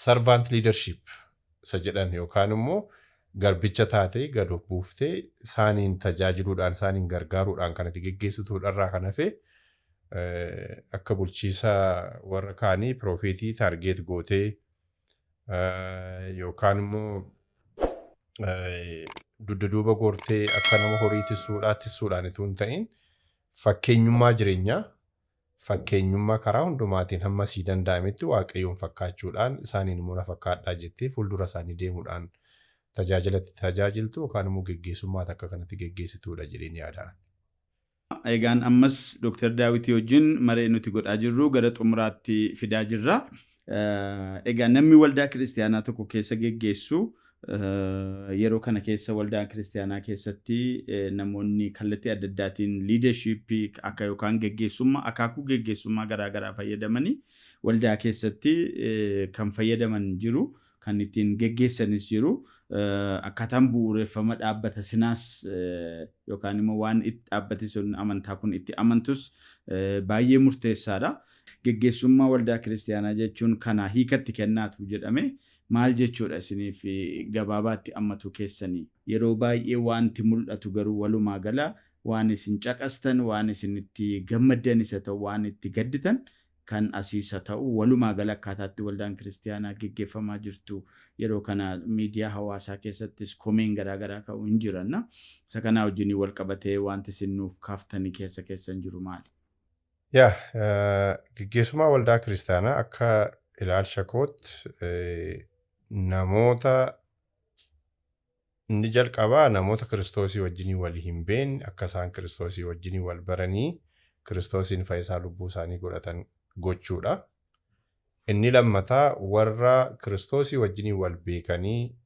servant leadership isa jedhan yookaan immoo garbicha taatee gad of buuftee isaaniin tajaajiluudhaan isaaniin gargaaruudhaan kan itti geggeessituudharraa kan hafe akka bulchiisaa warra kaanii piroofeetii taargeet gootee yookaan immoo dudda duuba goortee akka nama horii tisuudhaan itoo hin ta'in fakkeenyummaa jireenyaa fakkeenyummaa karaa hundumaatiin hamma sii danda'ametti waaqayyoon fakkaachuudhaan isaaniin immoo na fakkaadhaa jettee fuuldura isaanii deemuudhaan tajaajilatti tajaajiltu yookaan immoo geggeessummaa akka kanatti geggeessituudha jedheen yaadaan. Egaan ammas Dr. Daawit wajjin maree nuti godhaa jirru gara xumuraatti fidaa jirra. Egaan namni waldaa kiristaanaa tokko keessa geggeessu yeroo kana keessa waldaa kiristaanaa keessatti namoonni kallattii adda addaatiin liidarshiippii akka yookaan geggeessummaa akaakuu geggeessummaa garaagaraa fayyadamanii waldaa keessatti kan fayyadaman jiru kan ittiin geggeessanis jiru akkaataan bu'uureffama dhaabbata sinaas yookaan immoo waan dhaabbati sun amantaa kun itti amantus baay'ee murteessaadha. Geggeessummaa waldaa kiristaanaa jechuun kana hiikatti kennaatu jedhame maal jechuudha isiniif gabaabaatti ammatu keessanii yeroo baay'ee wanti mul'atu garuu walumaa gala waan isin caqastan waan isin itti gammaddan isa ta'u waan itti gadditan kan asiisa ta'u walumaa gala akkaataatti waldaan kiristaanaa geggeeffamaa jirtu yeroo kana miidiyaa hawaasaa keessattis komeen garaagaraa ka'u hin jiranna isa kanaa wajjin wal qabatee wanti isin nuuf kaaftanii keessa keessan jiru maali? Geggeessummaa waldaa kiristaanaa akka ilaalcha kootti namoota inni jalqabaa namoota kiristoosii wajjinii wal hin beekne akka isaan kiristoosii wajjinii wal baranii kiristoosiin fayyisaa lubbuu isaanii godhatan gochuudha. Inni lammataa warra kiristoosii wajjinii wal beekanii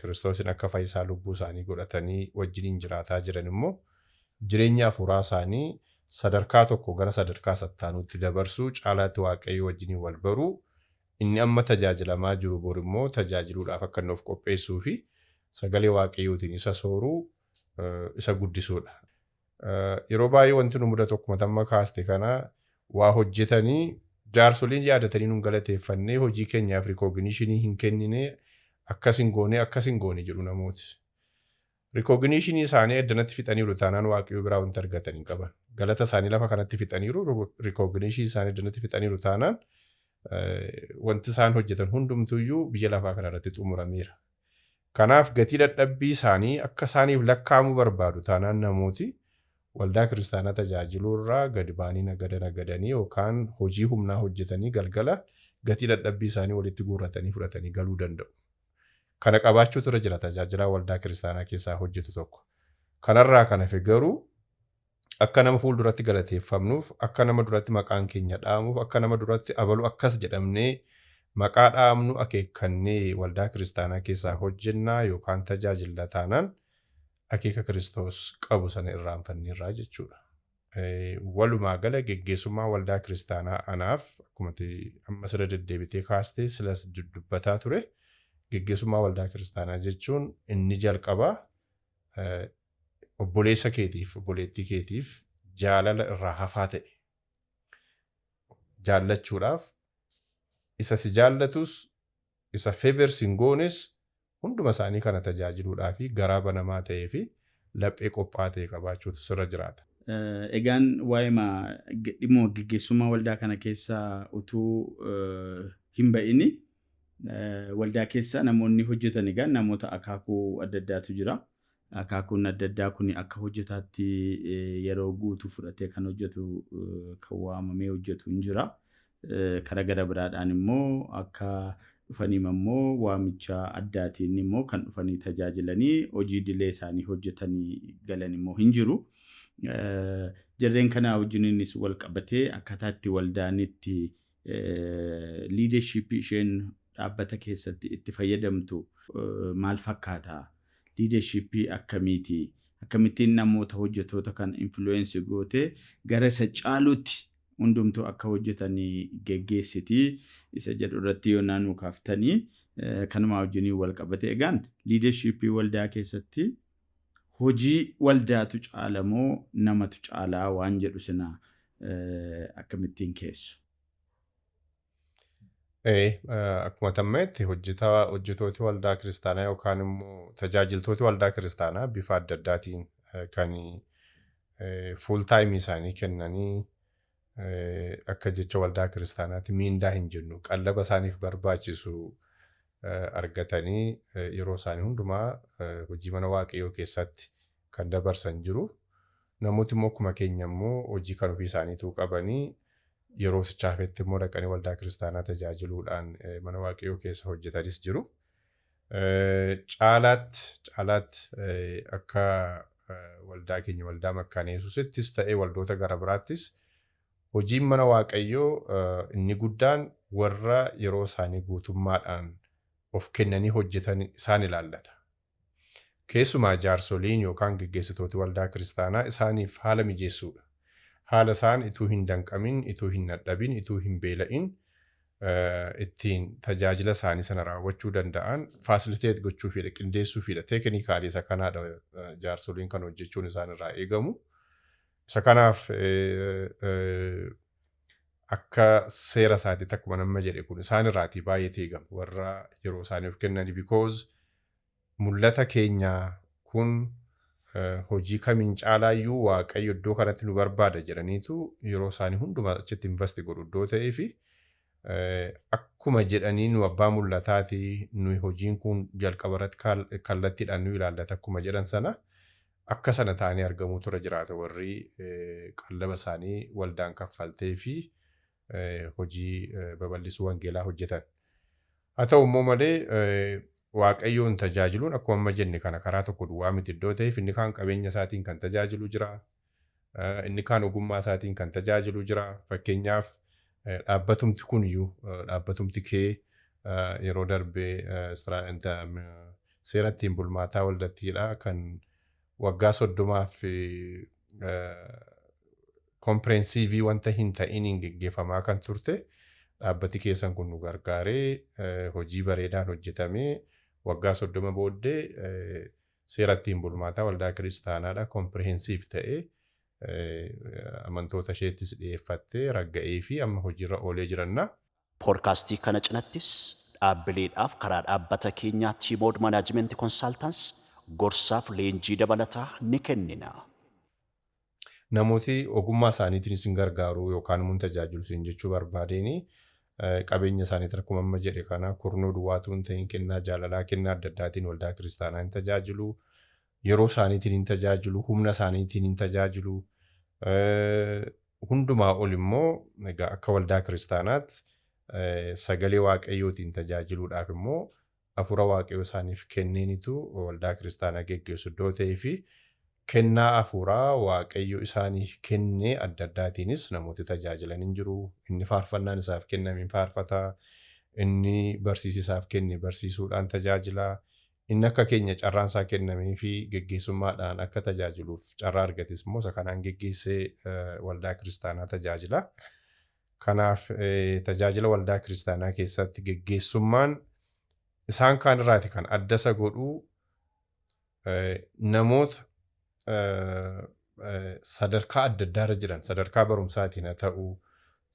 kiristoosiin akka fayyisaa lubbuu isaanii godhatanii wajjiniin jiraataa jiran immoo jireenya hafuuraa isaanii sadarkaa tokko gara sadarkaa sattaanuutti dabarsuu caalaatti waaqayyo wajjiniin wal baruu inni amma tajaajilamaa jiru bor immoo tajaajiluudhaaf akka inni of qopheessuu fi sagalee waaqayyootiin isa sooruu isa guddisuudha. Yeroo baay'ee wanti nu mudatu akkuma tamma kaaste kana waa hojjetanii jaarsoliin yaadatanii nun galateeffannee hojii keenyaaf rikooginishinii hin kennine akkasin goone jedhu namooti. Rikooginishinii isaanii eddanatti fixaniiru taanaan waaqayyoo biraa wanti argatan hin qaban. Galata isaanii lafa kanatti fixaniiru rikooginishinii isaanii eddanatti fixaniiru taanaan wanti isaan hojjetan hundumtuyyuu biyya lafaa kanarratti xumurameera. Kanaaf gatii dadhabbii isaanii akka isaaniif lakkaa'amuu barbaadu taanaan namooti waldaa kiristaanaa tajaajiluu irraa gadi baanii nagadanii yookaan hojii humnaa hojjetanii galgala gatii dadhabbii isaanii walitti guurratanii fudhatanii galuu danda'u. Kana qabaachuutu irra jira tajaajilaa waldaa kiristaanaa keessaa hojjetu tokko. Kanarraa kan hafe garuu akka nama fuulduratti galateeffamnuuf akka nama duratti maqaan keenya dhaamuuf akka nama duratti abalu akkas jedhamnee maqaa dhaamnu akeekkannee waldaa kiristaanaa keessaa hojjennaa yookaan tajaajila taanaan akeeka Kiristoos qabu sana irraanfanneerraa jechuudha. Walumaa gala geggeessummaa waldaa kiristaanaa anaaf akkuma amma sirra deddeebitee kaastee silas dubbataa ture geggeessummaa waldaa kiristaanaa jechuun inni jalqabaa obboleessa keetiif obboleettii keetiif jaalala irraa hafaa ta'e jaallachuudhaaf isa si jaallatus isa favors hin goones hunduma isaanii kana tajaajiluudhaa fi garaa banamaa ta'ee fi laphee qophaa ta'e qabaachuutu sirra jiraata. Egaan waa'ima dhimma geggeessummaa waldaa kana keessaa utuu hin ba'ini waldaa keessa namoonni hojjetan egaa namoota akaakuu adda addaatu jira. Akaakuun adda addaa kun akka hojjetaatti yeroo guutuu fudhatee kan hojjetu kan waamamee hojjetu hin jira. Karaa gara biraadhaan immoo akka dhufanii immoo waamicha addaatiin immoo kan dhufanii tajaajilanii hojii dilee isaanii hojjetanii galan immoo hin jiru. Jarreen kanaa wajjininis wal qabatee akkaataatti waldaanitti liidarshiippii isheen dhaabbata keessatti itti fayyadamtu maal fakkaata? Liidarshiippii akkamittiin namoota hojjettoota kan influensi gootee gara isa caaluutti hundumtuu akka hojjetanii geggeessitii isa jedhu irratti yoo naannoo kaaftanii kanuma wajjinii wal qabate egaan liidarshiippii waldaa keessatti hojii waldaatu caalamoo namatu caalaa waan jedhu sina akkamittiin keessu. Akkuma tammeetti hojjetooti waldaa kiristaanaa yookaan immoo tajaajiltooti waldaa kiristaanaa bifa adda addaatiin kan fuul taayimii isaanii kennanii akka jecha waldaa kiristaanaatti miindaa hin jennu qallaba isaaniif barbaachisu argatanii yeroo isaanii hundumaa hojii mana waaqayyoo keessatti kan dabarsan jiru. Namooti immoo akkuma keenya immoo hojii kan ofii isaaniituu qabanii yeroo sichaafetti immoo dhaqanii waldaa kiristaanaa tajaajiluudhaan mana waaqayyoo keessa hojjetanis jiru. Caalaatti akka waldaa keenya waldaa Makkaana Yesuusittis ta'ee waldoota gara biraattis hojiin mana waaqayyoo inni guddaan warra yeroo isaanii guutummaadhaan of kennanii hojjetan isaan ilaallata. Keessumaa jaarsoliin yookaan geggeessitooti waldaa kiristaanaa isaaniif haala mijeessuudha. Haala isaan ituu hin danqamin, ituu hin dadhabin, ituu hin beela'in ittiin tajaajila isaanii sana raawwachuu danda'an faasiliteet gochuufidha, qindeessuufidha. Teeknikaalii isa kanaadha jaarsoliin kan hojjechuun isaan irraa eegamu. Isa kanaaf akka seera isaatiitti akkuma nama jedhe kun isaan irraatii baay'ee eegama warra yeroo isaaniif kennani because mul'ata keenya kun hojii kamiin caalaayyuu waaqayyo iddoo kanatti nu barbaada jedhaniitu yeroo isaanii hundumaa achitti investi godhu iddoo ta'ee fi akkuma jedhanii nu abbaa mul'ataati nu hojiin kun jalqaba irratti kallattiidhaan nu ilaallata akkuma jedhan sana akka sana ta'anii argamuu tura jiraata warri qallaba isaanii waldaan kaffaltee fi hojii babal'isuu wangeelaa hojjetan. Haa ta'u immoo malee waaqayyoon tajaajiluun akkuma amma jenne kana karaa tokko duwwaa miti iddoo ta'eef inni kaan qabeenya isaatiin kan tajaajilu jira. Inni kaan ogummaa isaatiin kan tajaajilu jira. Fakkeenyaaf dhaabbatumti kuniyyuu dhaabbatumti kee yeroo darbee seera ittiin bulmaataa waldattiidha kan waggaa 30 kompireensivii wanta hin ta'iniin geggeeffamaa kan turte dhaabbati keessan kun nu gargaaree hojii bareedaan hojjetamee waggaa 30 booddee seera ittiin bulmaataa waldaa kiristaanaadha kompireensivii ta'ee amantoota isheettis dhiyeeffattee ragga'ee fi amma hojiirra oolee jiranna. Poodkaastii kana cinattis dhaabbileedhaaf karaa dhaabbata keenyaa T-Mode Management Consultants gorsaaf leenjii dabalataa ni kennina. Namooti ogummaa isaaniitiin isin gargaaru yookaan immoo tajaajilu isin jechuu barbaadeen qabeenya isaaniitiin akkuma amma jedhe kana kurnoo duwwaatu hin ta'in kennaa jaalalaa kennaa adda addaatiin waldaa kiristaanaa hin tajaajilu. Yeroo isaaniitiin hin tajaajilu, humna isaaniitiin hin tajaajilu. Hundumaa ol immoo egaa akka waldaa kiristaanaatti sagalee waaqayyootiin tajaajiluudhaaf immoo hafuura waaqayyoo isaaniif kenneenitu waldaa kiristaanaa geggeessu iddoo ta'ee fi kennaa hafuuraa waaqayyo isaaniif kennee adda addaatiinis namooti tajaajilan hin jiru. Inni faarfannaan isaaf kenname faarfata, inni barsiisisaaf kenne barsiisuudhaan tajaajila. Inni akka keenya carraan isaa kennamee fi geggeessummaadhaan akka tajaajiluuf carraa argates immoo isa kanaan geggeessee waldaa kiristaanaa tajaajila. Kanaaf tajaajila waldaa kiristaanaa keessatti geggeessummaan isaan kaan irraati kan adda isa godhu namoota sadarkaa adda addaarra jiran sadarkaa barumsaatiin haa ta'u,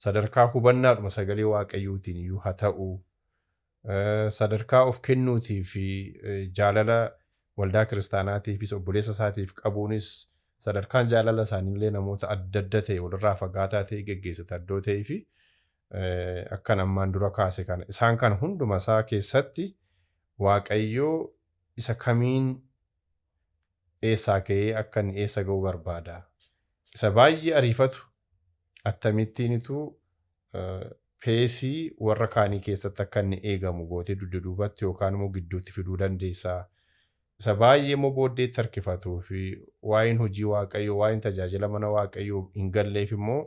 sadarkaa hubannaadhuma sagalee waaqayyootiin iyyuu haa ta'u, sadarkaa of kennuutii fi jaalala waldaa kiristaanaatiifis obboleessa isaatiif qabuunis sadarkaan jaalala isaaniillee namoota adda adda ta'e walirraa fagaataa ta'e geggeessita iddoo ta'ee fi akkan ammaan dura kaase kana isaan kan hunduma isaa keessatti waaqayyoo isa kamiin eessaa ka'ee akka inni eessa ga'uu barbaada. Isa baay'ee ariifatu akkamittiinitu peesii warra kaanii keessatti akka inni eegamu gootee dudduubatti yookaan immoo gidduutti fiduu dandeessaa. Isa baay'ee immoo booddeetti harkifatuu fi waa'een hojii waaqayyoo, waa'een tajaajila mana waaqayyoo hin galleef immoo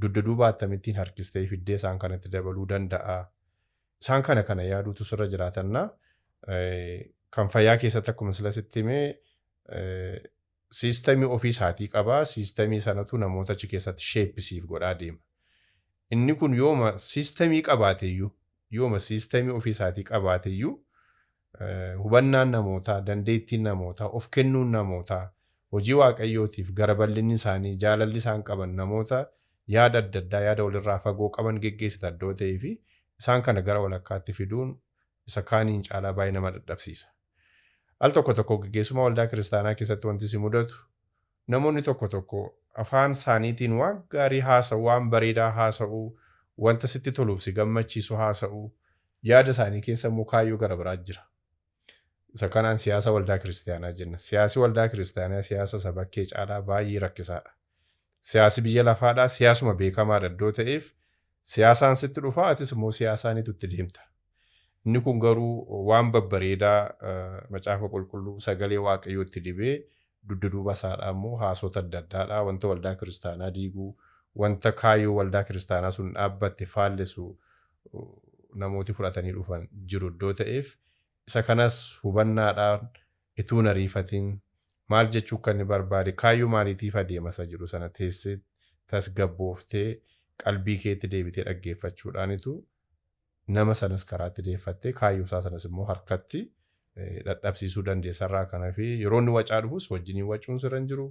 dudduuba akkamittiin harkistee fiddee isaan kanatti dabaluu danda'a. Isaan kana yaaduutu sirra jiraatannaa. Kan fayyaa keessatti akkuma silasitti himee siistemii ofii isaatii qabaa. Siistemii sanatu namoota achi keessatti sheeppisiif godhaa deema. Inni kun yooma siistemii qabaateyyuu, yooma siistemii ofii isaatii qabaateyyuu hubannaan namootaa, dandeettiin namootaa, of kennuun namootaa, hojii waaqayyootiif gara bal'inni isaanii, jaalalli isaan qaban namoota yaada adda addaa, yaada walirraa fagoo qaban geggeessita iddoo ta'ee fi isaan kana gara walakkaatti fiduun isa kaaniin caalaa baay'ee nama dadhabsiisa. Al tokko geggeessummaa waldaa kiristaanaa keessatti wanti si mudatu namoonni tokko afaan isaaniitiin waan gaarii haasa'u, waan bareedaa haasa'u, wanta sitti toluuf si gammachiisu haasa'u, yaada isaanii keessa immoo kaayyoo gara biraa jira. Isa kanaan siyaasa waldaa kiristaanaa jenna. Siyaasi waldaa kiristaanaa siyaasa isa bakkee caalaa baay'ee rakkisaadha. Siyaasi biyya lafaadhaa siyaasuma beekamaadha iddoo ta'eef siyaasaan sitti dhufaa atis immoo siyaasaanitu itti deemta. Inni kun garuu waan babbareedaa macaafa qulqulluu sagalee waaqayyootti dibee dudduuba isaadhaa immoo haasota adda addaadhaa wanta waldaa kiristaanaa diiguu wanta kaayyoo waldaa kiristaanaa sun dhaabbatte faallisu namooti fudhatanii dhufan jiru iddoo ta'eef isa kanas hubannaadhaan ituu hin ariifatiin maal jechuu kan inni barbaade kaayyoo maaliitiif adeema isa jiru sana teessee tasgabbooftee qalbii keetti deebitee dhaggeeffachuudhaanitu nama sanas karaatti deeffattee kaayyoo isaa sanas immoo harkatti dadhabsiisuu dandeessarraa kana fi yeroo inni wacaa dhufus wajjiniin wacuun sirra hin jiru.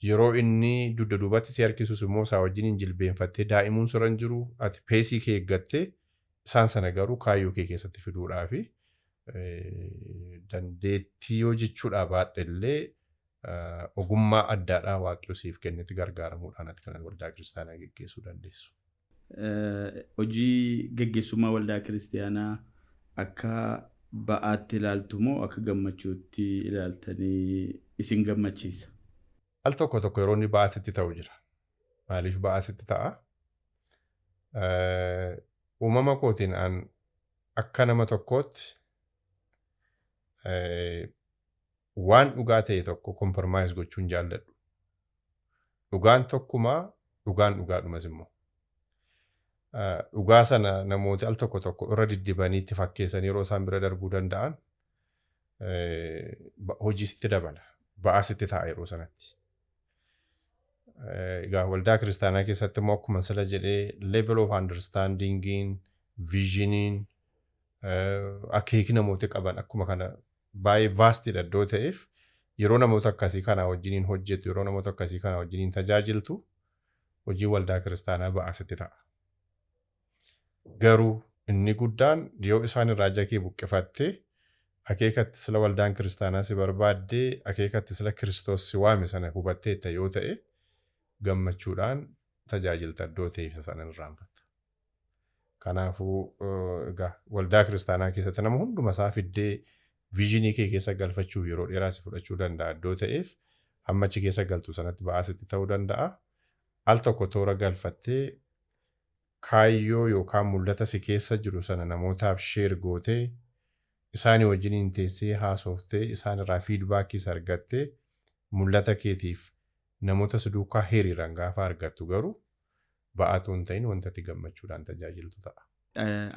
Yeroo inni dugda duubatti si harkisus immoo isaa wajjiniin jilbeenfattee daa'imuun sirra hin jiru. Ati peesii kee eeggattee isaan sana garuu kaayyoo kee keessatti fiduudhaa fi dandeettii yoo jechuudha baadhe illee ogummaa addaadhaa waaqayyo siif kennetti gargaaramuudhaan ati kana waldaa kiristaanaa geggeessuu dandeessu. Hojii geggeessummaa waldaa kiristaanaa akka ba'aatti ilaaltu moo akka gammachuutti ilaaltanii isin gammachiisa? Al tokko yeroo inni ba'aasitti ta'u jira. Maaliif ba'aasitti ta'a? Uumama kootiin akka nama tokkootti waan dhugaa ta'e tokko kompromaayis gochuun jaalladhu. Dhugaan tokkumaa dhugaan dhugaadhumas immoo. Dhugaa sana namooti al tokko irra diddibanii itti fakkeessan yeroo isaan bira darbuu danda'an hojii sitti dabala. Ba'aa sitti ta'a yeroo sanatti. Egaa waldaa kiristaanaa keessatti immoo akkuma sila jedhee level of understandingiin, viizhiniin, akeeki namooti qaban akkuma kana baay'ee vaastidha iddoo ta'eef yeroo namoota akkasii kana wajjiniin hojjettu yeroo namoota akkasii kana wajjiniin tajaajiltu hojii waldaa kiristaanaa ba'aa sitti ta'a. Garuu inni guddaan yoo isaan irraa jakee buqqifattee akeekatti sila waldaan kiristaanaa si barbaaddee akeekatti sila Kiristoos si waame sana hubatteetta yoo ta'e gammachuudhaan tajaajilta iddoo ta'eef sana irraanfatta. Kanaafuu egaa waldaa kiristaanaa keessatti nama hunduma isaa fiddee viizhinii kee keessa galfachuuf yeroo dheeraa si fudhachuu danda'a iddoo ta'eef hamma achi keessa galtu sanatti ba'aa sitti ta'uu danda'a. Al tokko toora galfattee kaayyoo yookaan mul'ata si keessa jiru sana namootaaf sheer gootee isaanii wajjiniin teessee haasoftee isaan irraa fiidbaakis argattee mul'ata keetiif namoota si duukaa hiriiran gaafa argattu garuu ba'aatu hin ta'in wanta itti gammachuudhaan tajaajiltu ta'a.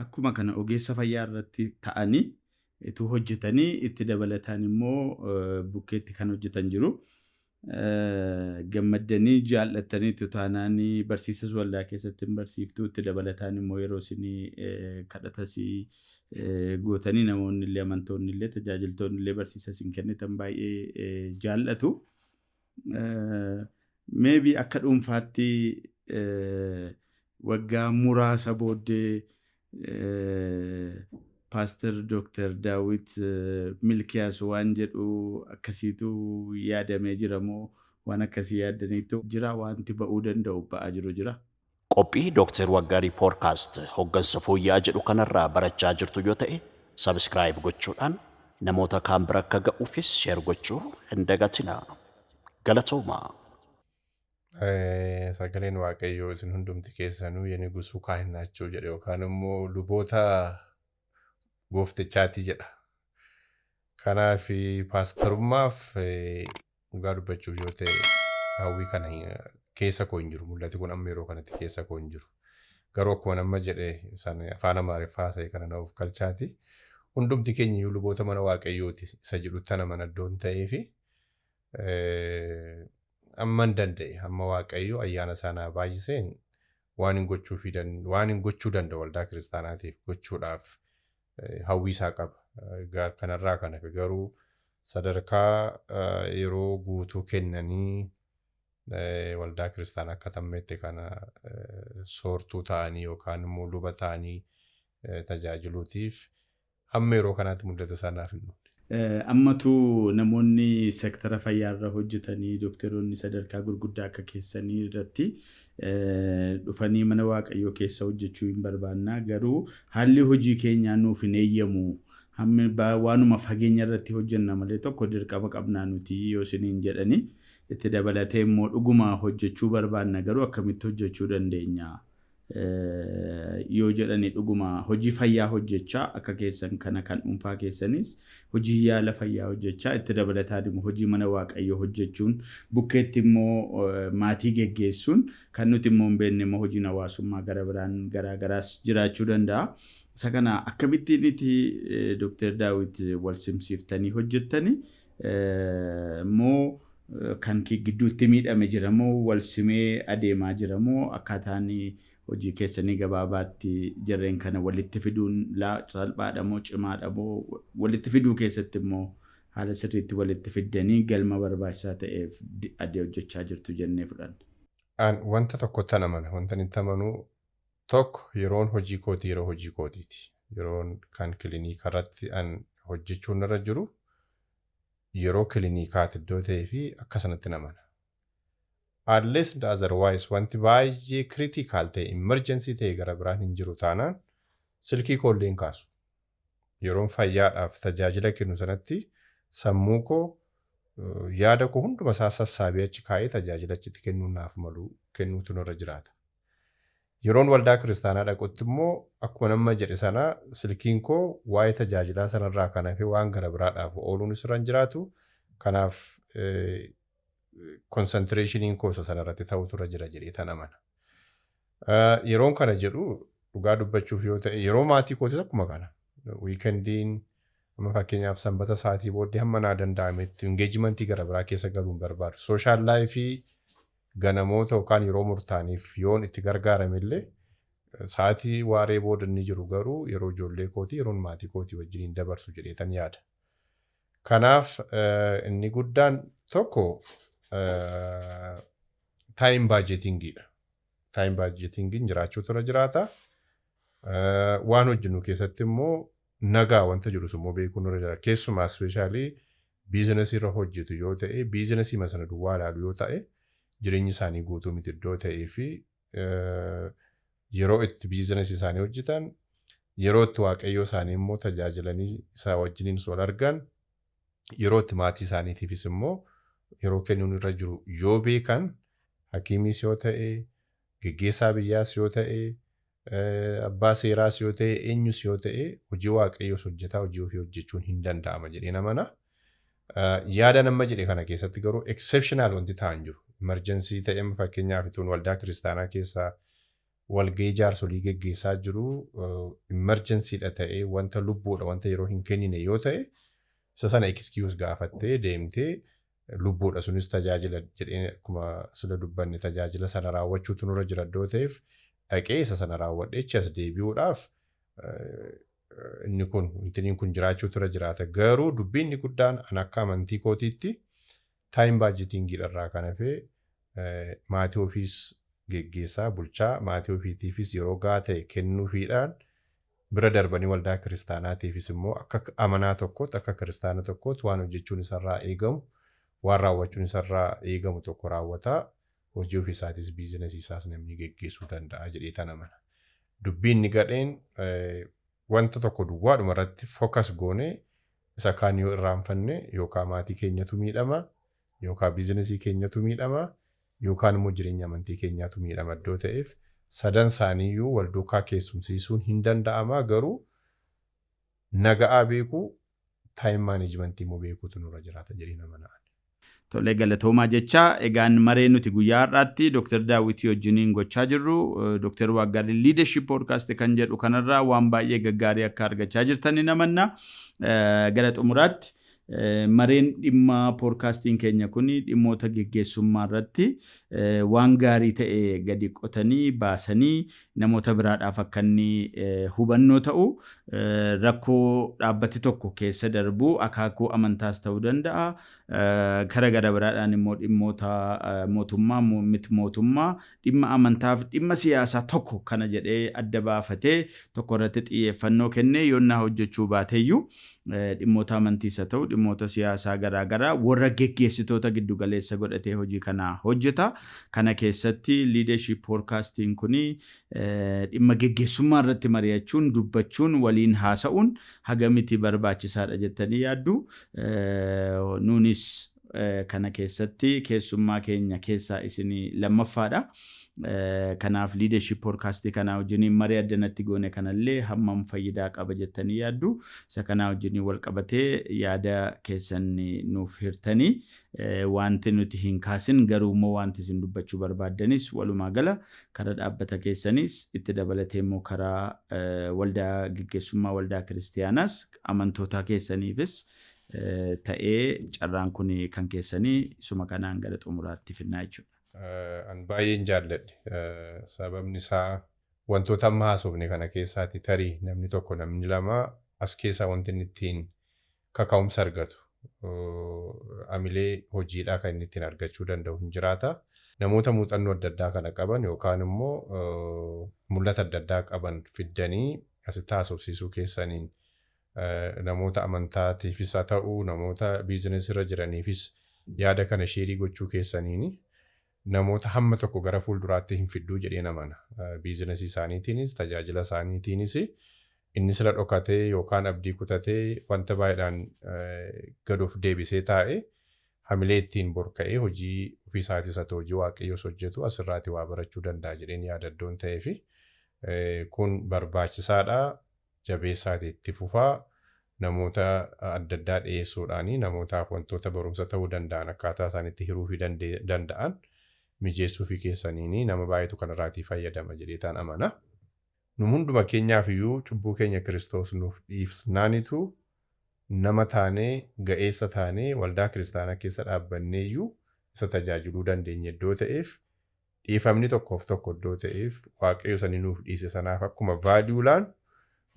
Akkuma kana ogeessa fayyaa irratti ta'anii itti hojjetanii itti dabalataan immoo bukkeetti kan hojjetan jiru. Gammaddanii jaallatanii tutaanaan barsiisas waldaa keessatti barsiiftuu itti dabalataan immoo yeroo isin kadhatas gootanii namoonni illee amantoonni illee tajaajiltoonni illee barsiisas hin kennitan baay'ee jaallatu. Maybe akka dhuunfaatti waggaa muraasa booddee Pastor Dr. Daawit Milkiyaas waan jedhu akkasiitu yaadamee jira moo waan akkasii yaadaniitu jira wanti ba'uu danda'u ba'aa jira. Qophii Dr. Waggaarii Podcast hoggansa fooyya'aa jedhu kanarraa barachaa jirtu yoo ta'e subscribe gochuudhaan namoota kaan bira akka ga'uufis share gochuu hin dagatina. Galatoomaa. Sagaleen waaqayyoo isin hundumti keessanuu yeni gusuu kaahinaachuu jedhe yookaan immoo luboota gooftichaati jedha. Kanaaf paastarummaaf dhugaa dubbachuuf yoo ta'e hawwii kana keessa koo hin jiru. Mul'ati kun amma yeroo kanatti keessa koo hin jiru. Garuu akkuma nama jedhe afaan Amaariffaa ta'e kana na'uuf galchaati. Hundumti keenya iyyuu luboota mana waaqayyooti isa jedhu tana mana iddoon ta'ee fi amma hin danda'e amma waaqayyo ayyaana isaanaa baay'iseen waan hin gochuu danda'u waldaa kiristaanaatiif gochuudhaaf hawwii isaa qaba. Kanarraa kana garuu sadarkaa yeroo guutuu kennanii waldaa kiristaanaa akka tammeetti kana soortuu ta'anii yookaan immoo luba ta'anii tajaajiluutiif hamma yeroo kanaatti mul'ata isaanaaf hin dhufne. ammatu namoonni sektara fayyaarra hojjetanii dookteroonni sadarkaa gurguddaa akka keessanii irratti dhufanii mana waaqayyoo keessa hojjechuu hin barbaanna garuu haalli hojii keenyaa nuuf hin eeyyamu waanuma fageenya irratti hojjenna malee tokko dirqama qabnaa nuti yoo isiniin jedhani itti dabalatee immoo dhuguma hojjechuu barbaanna garuu akkamitti hojjechuu dandeenya yoo jedhani dhuguma hojii fayyaa hojjechaa akka keessan kana kan dhuunfaa keessanis hojii yaala fayyaa hojjechaa itti dabalataan immoo hojii mana waaqayyoo hojjechuun bukkeetti immoo maatii geggeessuun kan nuti immoo hin beekne immoo hojiin hawaasummaa garaagaraas jiraachuu danda'a. Isa kana akkamittiin itti Dr. Daawit wal simsiiftanii hojjettanii immoo kan gidduutti miidhame jira moo wal simee adeemaa jira moo akkaataan hojii keessanii gabaabaatti jarreen kana walitti fiduun salphaadha moo cimaadha moo walitti fiduu keessatti immoo haala sirriitti walitti fiddanii galma barbaachisaa ta'eef adee hojjechaa jirtu jennee fudhanna. Wanta tokkotti amana wanta inni amanuu tokko yeroon hojii kooti yeroo hojii kootiiti. Yeroon kan kilinika irratti an hojjechuun irra jiru yeroo kiliinikaatti iddoo ta'ee fi akka sanatti namana. Unless otherwise wanti baay'ee critical ta'e emergency ta'e gara biraan hin jiru taanaan silkii koollee hin kaasu. Yeroon fayyaadhaaf tajaajila kennu sanatti sammuu koo yaada koo hunduma isaa sassaabee achi kaa'ee tajaajila achitti kennuun naaf malu kennuutu nurra jiraata. Yeroon waldaa kiristaanaa dhaqutti immoo akkuma nama jedhe sana silkiin koo waa'ee tajaajilaa sanarraa kan hafe waan gara biraadhaaf ooluun isirra hin jiraatu. Kanaaf concentrationiin koo sanarratti ta'utu irra jira jedhee tan amana. Yeroon kana jedhu dhugaa dubbachuuf yoo ta'e yeroo maatii kootis akkuma kana. Wiikendiin amma fakkeenyaaf sanbata sa'aatii booddee hamma naa danda'ametti engeejimentii gara biraa keessa galuun barbaadu. Sooshaal laayifii ganamoota yookaan yeroo murtaaniif yoon itti gargaaramillee sa'aatii waaree booda inni jiru garuu yeroo ijoollee kootii yeroon maatii kootii wajjin dabarsu jedheetan yaada. Kanaaf inni guddaan tokko time budgetingidha. Time budgetingin jiraachuutu irra jiraata. Waan hojjennu keessatti immoo nagaa wanta jiru immoo beekuun irra jira. Keessumaa ispeeshaalii biizinasii irra hojjetu yoo ta'e biizinasii masana duwwaa ilaalu yoo ta'e jireenyi isaanii guutuu miti iddoo ta'ee fi yeroo itti biizinasii isaanii hojjetan yeroo itti waaqayyoo isaanii immoo tajaajilanii isaa wajjiniin wal argan yeroo itti maatii isaaniitiifis immoo yeroo kennuun irra jiru yoo beekan hakiimiis yoo ta'e geggeessaa biyyaas yoo ta'e abbaa seeraas yoo ta'e eenyus yoo ta'e hojii waaqayyoos hojjetaa hojii ofii hojjechuun hin danda'ama jedhee namana. Yaada nama jedhe kana keessatti garuu exceptional wanti ta'an jiru. Emergency ta'e fakkeenyaaf ituun waldaa kiristaanaa keessaa walgahii jaarsolii geggeessaa jiru emergencyidha ta'e wanta lubbuudha wanta yeroo hin kennine yoo ta'e isa sana excuse gaafattee deemtee lubbuudha sunis tajaajila jedhee akkuma sila dubbanne tajaajila sana raawwachuutu nurra jira iddoo ta'eef dhaqee isa sana raawwadhee as deebi'uudhaaf inni kun jiraachuutu irra jiraata. Garuu dubbiin inni guddaan an akka amantii kootiitti time budgetingidha irraa kan hafe maatii ofiis geggeessaa bulchaa maatii ofiitiifis yeroo gahaa ta'e kennuufiidhaan bira darbanii waldaa kiristaanaatiifis immoo akka amanaa tokkootti akka kiristaana tokkootti waan hojjechuun isarraa eegamu waan raawwachuun isarraa eegamu tokko raawwataa hojii ofiisaatis biizinasii isaas namni geggeessuu danda'a jedhee tan amana. Dubbiin inni gadheen wanta tokko duwwaadhuma irratti focus goone isa kaan yoo irraanfanne yookaan maatii keenyatu miidhama yookaan biizinasii keenyatu miidhama yookaan immoo jireenya amantii keenyatu miidhama iddoo ta'eef sadan isaaniiyyuu wal duukaa keessumsiisuun hin danda'ama garuu naga'aa beekuu time management immoo beekuutu nurra jiraata jedhee namana. Tolee galatoomaa jechaa egaan maree nuti guyyaa har'aatti Dr. Daawit wajjiniin gochaa jirru Dr. Waggaarii Leadership Podcast kan jedhu kanarraa waan baay'ee gaggaarii akka argachaa jirtani namanna. Gara xumuraatti mareen dhimma poodkaastiin keenya kun dhimmoota geggeessummaa irratti waan gaarii ta'e gadi qotanii baasanii namoota biraadhaaf akka inni hubannoo ta'u rakkoo dhaabbati tokko keessa darbu akaakuu amantaas ta'uu danda'a. Kara gara biraadhaan immoo dhimmoota mootummaa miti mootummaa dhimma amantaaf dhimma siyaasaa tokko kana jedhee adda baafatee tokko irratti xiyyeeffannoo kennee yoonnaa hojjechuu baateeyyuu dhimmoota amantiisa ta'u dhimmoota siyaasaa garaagaraa warra geggeessitoota giddu galeessa godhatee hojii kana hojjeta. Kana keessatti leadership podcasting kuni dhimma geggeessummaa irratti mari'achuun dubbachuun waliin haasa'uun hagamiti barbaachisaadha jettanii yaaddu. Nuunis kana keessatti keessummaa keenya keessaa isinii lammaffaadha. Kanaaf leadership podcast kana wajjin marii addanatti goone kanallee hammam fayyidaa qaba jettanii yaaddu. Isa kana wajjin wal qabatee yaada keessan nuuf hirtanii wanti nuti hin kaasin garuu immoo wanti isin dubbachuu barbaaddanis walumaa gala karaa dhaabbata keessanis itti dabalatee immoo karaa waldaa geggeessummaa waldaa kiristiyaanaas amantoota keessaniifis ta'ee carraan kun kan keessanii isuma kanaan gara xumuraatti finnaa jechuudha. An baay'een jaalladhe. Sababni isaa wantoota amma haasofne kana keessaatti tarii namni tokko namni lama as keessaa wanti inni ittiin kaka'umsa argatu. Amilee hojiidhaa kan inni ittiin argachuu danda'u hin jiraata. Namoota muuxannoo adda addaa kana qaban yookaan immoo mul'ata adda addaa qaban fiddanii asitti haasofsiisuu keessaniin namoota amantaatiifis haa ta'u namoota biizinasii irra jiraniifis yaada kana sheerii gochuu keessaniini namoota hamma tokko gara fuulduraatti hin fidduu jedhee namana. Biizinasii isaaniitiinis tajaajila isaaniitiinis inni sila dhokatee yookaan abdii kutatee wanta baay'eedhaan gad of deebisee taa'e hamilee ittiin borka'ee hojii ofiisaatis haa ta'u hojii waaqayyoos hojjetu asirraatti waa barachuu danda'a jedheen yaadaddoon ta'ee fi kun barbaachisaadha. Jabeessaati itti fufaa namoota adda addaa dhiyeessuudhaanii namootaaf wantoota barumsa ta'uu danda'an akkaataa isaaniitti hiruu fi danda'an mijeessuu fi keessaniini nama baay'eetu kanarraatii fayyadama jedheetaan amana. Nu hunduma keenyaaf iyyuu cubbuu keenya Kiristoos nuuf dhiifnaanitu nama taanee ga'eessa taanee waldaa kiristaanaa keessa dhaabbannee iyyuu isa tajaajiluu dandeenya iddoo ta'eef dhiifamni tokkoof tokko iddoo ta'eef waaqayyo sanii nuuf dhiise sanaaf akkuma vaaliuulaan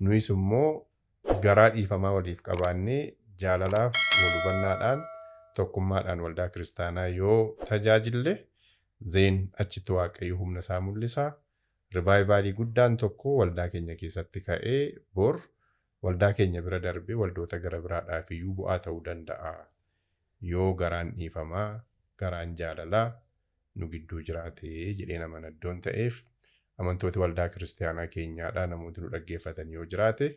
nuyis immoo garaa dhiifamaa waliif qabaannee jaalalaaf wal hubannaadhaan tokkummaadhaan waldaa kiristaanaa yoo tajaajille zeen achitti waaqayyo humna isaa mul'isa. Rivaayivaalii guddaan tokko waldaa keenya keessatti ka'ee bor waldaa keenya bira darbee waldoota gara biraadhaaf iyyuu bu'aa ta'uu danda'a. Yoo garaan dhiifamaa garaan jaalalaa nu gidduu jiraatee jedhee nama naddoon ta'eef amantooti waldaa kiristaanaa keenyaadhaa namooti nu dhaggeeffatan yoo jiraate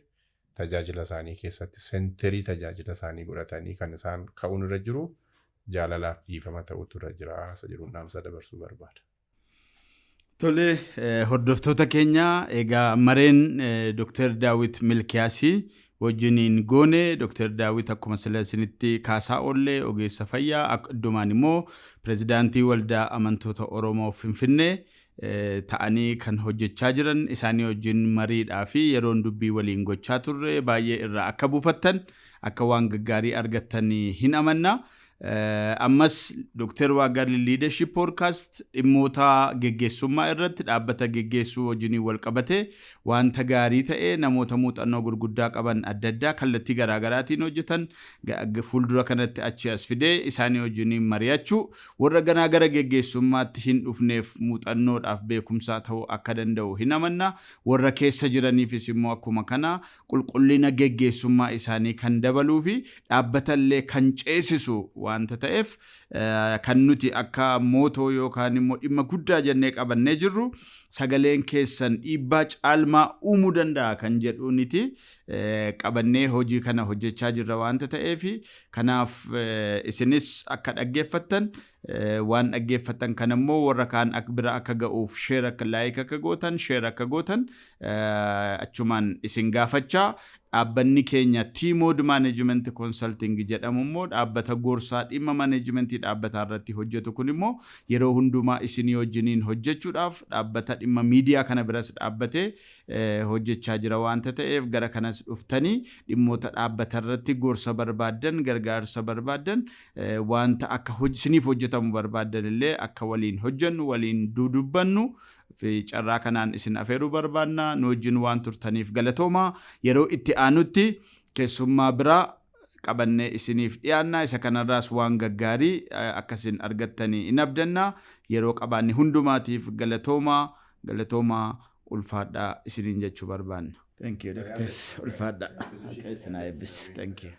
tajaajila isaanii keessatti senterii tajaajila isaanii godhatanii kan isaan ka'uun irra jiru jaalalaaf dhiifama ta'utu irra jira isa jedhuun dhaamsa dabarsuu barbaada. Tole hordoftoota keenya egaa mareen Dr. Daawit Milkiyaasii wajjiniin goone Dr. Daawit akkuma isinitti kaasaa oollee ogeessa fayyaa akkumaan immoo pirezidaantii waldaa amantoota Oromoo Finfinnee ta'anii kan hojjechaa jiran isaanii wajjin mariidhaa fi yeroon dubbii waliin gochaa turre baay'ee irraa akka buufattan akka waan gaggaarii argattan hin amanna. Ammas Dr. Waggaarii Leadership Podcast dhimmoota geggeessummaa irratti dhaabbata geggeessuu wajjin wal qabate wanta gaarii ta'e namoota muuxannoo gurguddaa qaban adda addaa kallattii garaagaraatiin hojjetan fuuldura kanatti achi as fidee isaanii wajjin mari'achuu warra garaagara geggeessummaatti hin dhufneef muuxannoodhaaf beekumsaa ta'uu akka danda'u hin amanna. Warra keessa jiraniifis immoo akkuma kana qulqullina geggeessummaa isaanii kan dabaluu fi dhaabbatallee kan ceesisu wanta ta'eef kan nuti akka mootoo yookaan immoo dhimma guddaa jennee qabannee jirru sagaleen keessan dhiibbaa caalmaa uumuu danda'a kan jedhuuniti qabannee hojii kana hojjechaa jirra wanta ta'eef kanaaf isinis akka dhaggeeffattan waan dhaggeeffattan kan immoo warra kaan bira akka ga'uuf share akka like akka gootan share akka gootan achumaan isin gaafachaa dhaabbanni keenya T-Mode Management Consulting jedhamu immoo dhaabbata gorsaa dhimma managementii dhaabbataa irratti hojjetu kun immoo yeroo hundumaa isinii wajjiniin hojjechuudhaaf dhaabbata dhimma miidiyaa kana biras dhaabbatee hojjechaa jira waanta ta'eef gara kanas dhuftanii dhimmoota dhaabbata irratti gorsa barbaadan gargaarsa barbaadan waanta akka isiniif hojjetamu barbaadan illee akka waliin hojjennu waliin dudubbannu fi carraa kanaan isin afeeruu barbaanna nu wajjin waan turtaniif galatooma yeroo itti aanutti keessummaa biraa qabannee isiniif dhiyaanna isa kanarraas waan gaggaarii akkasin argattanii in abdanna yeroo qabaanni hundumaatiif galatooma ulfaadhaa isiniin jechuu barbaanna. Thank you, Doctor. Ulfaadhaa. Thank you.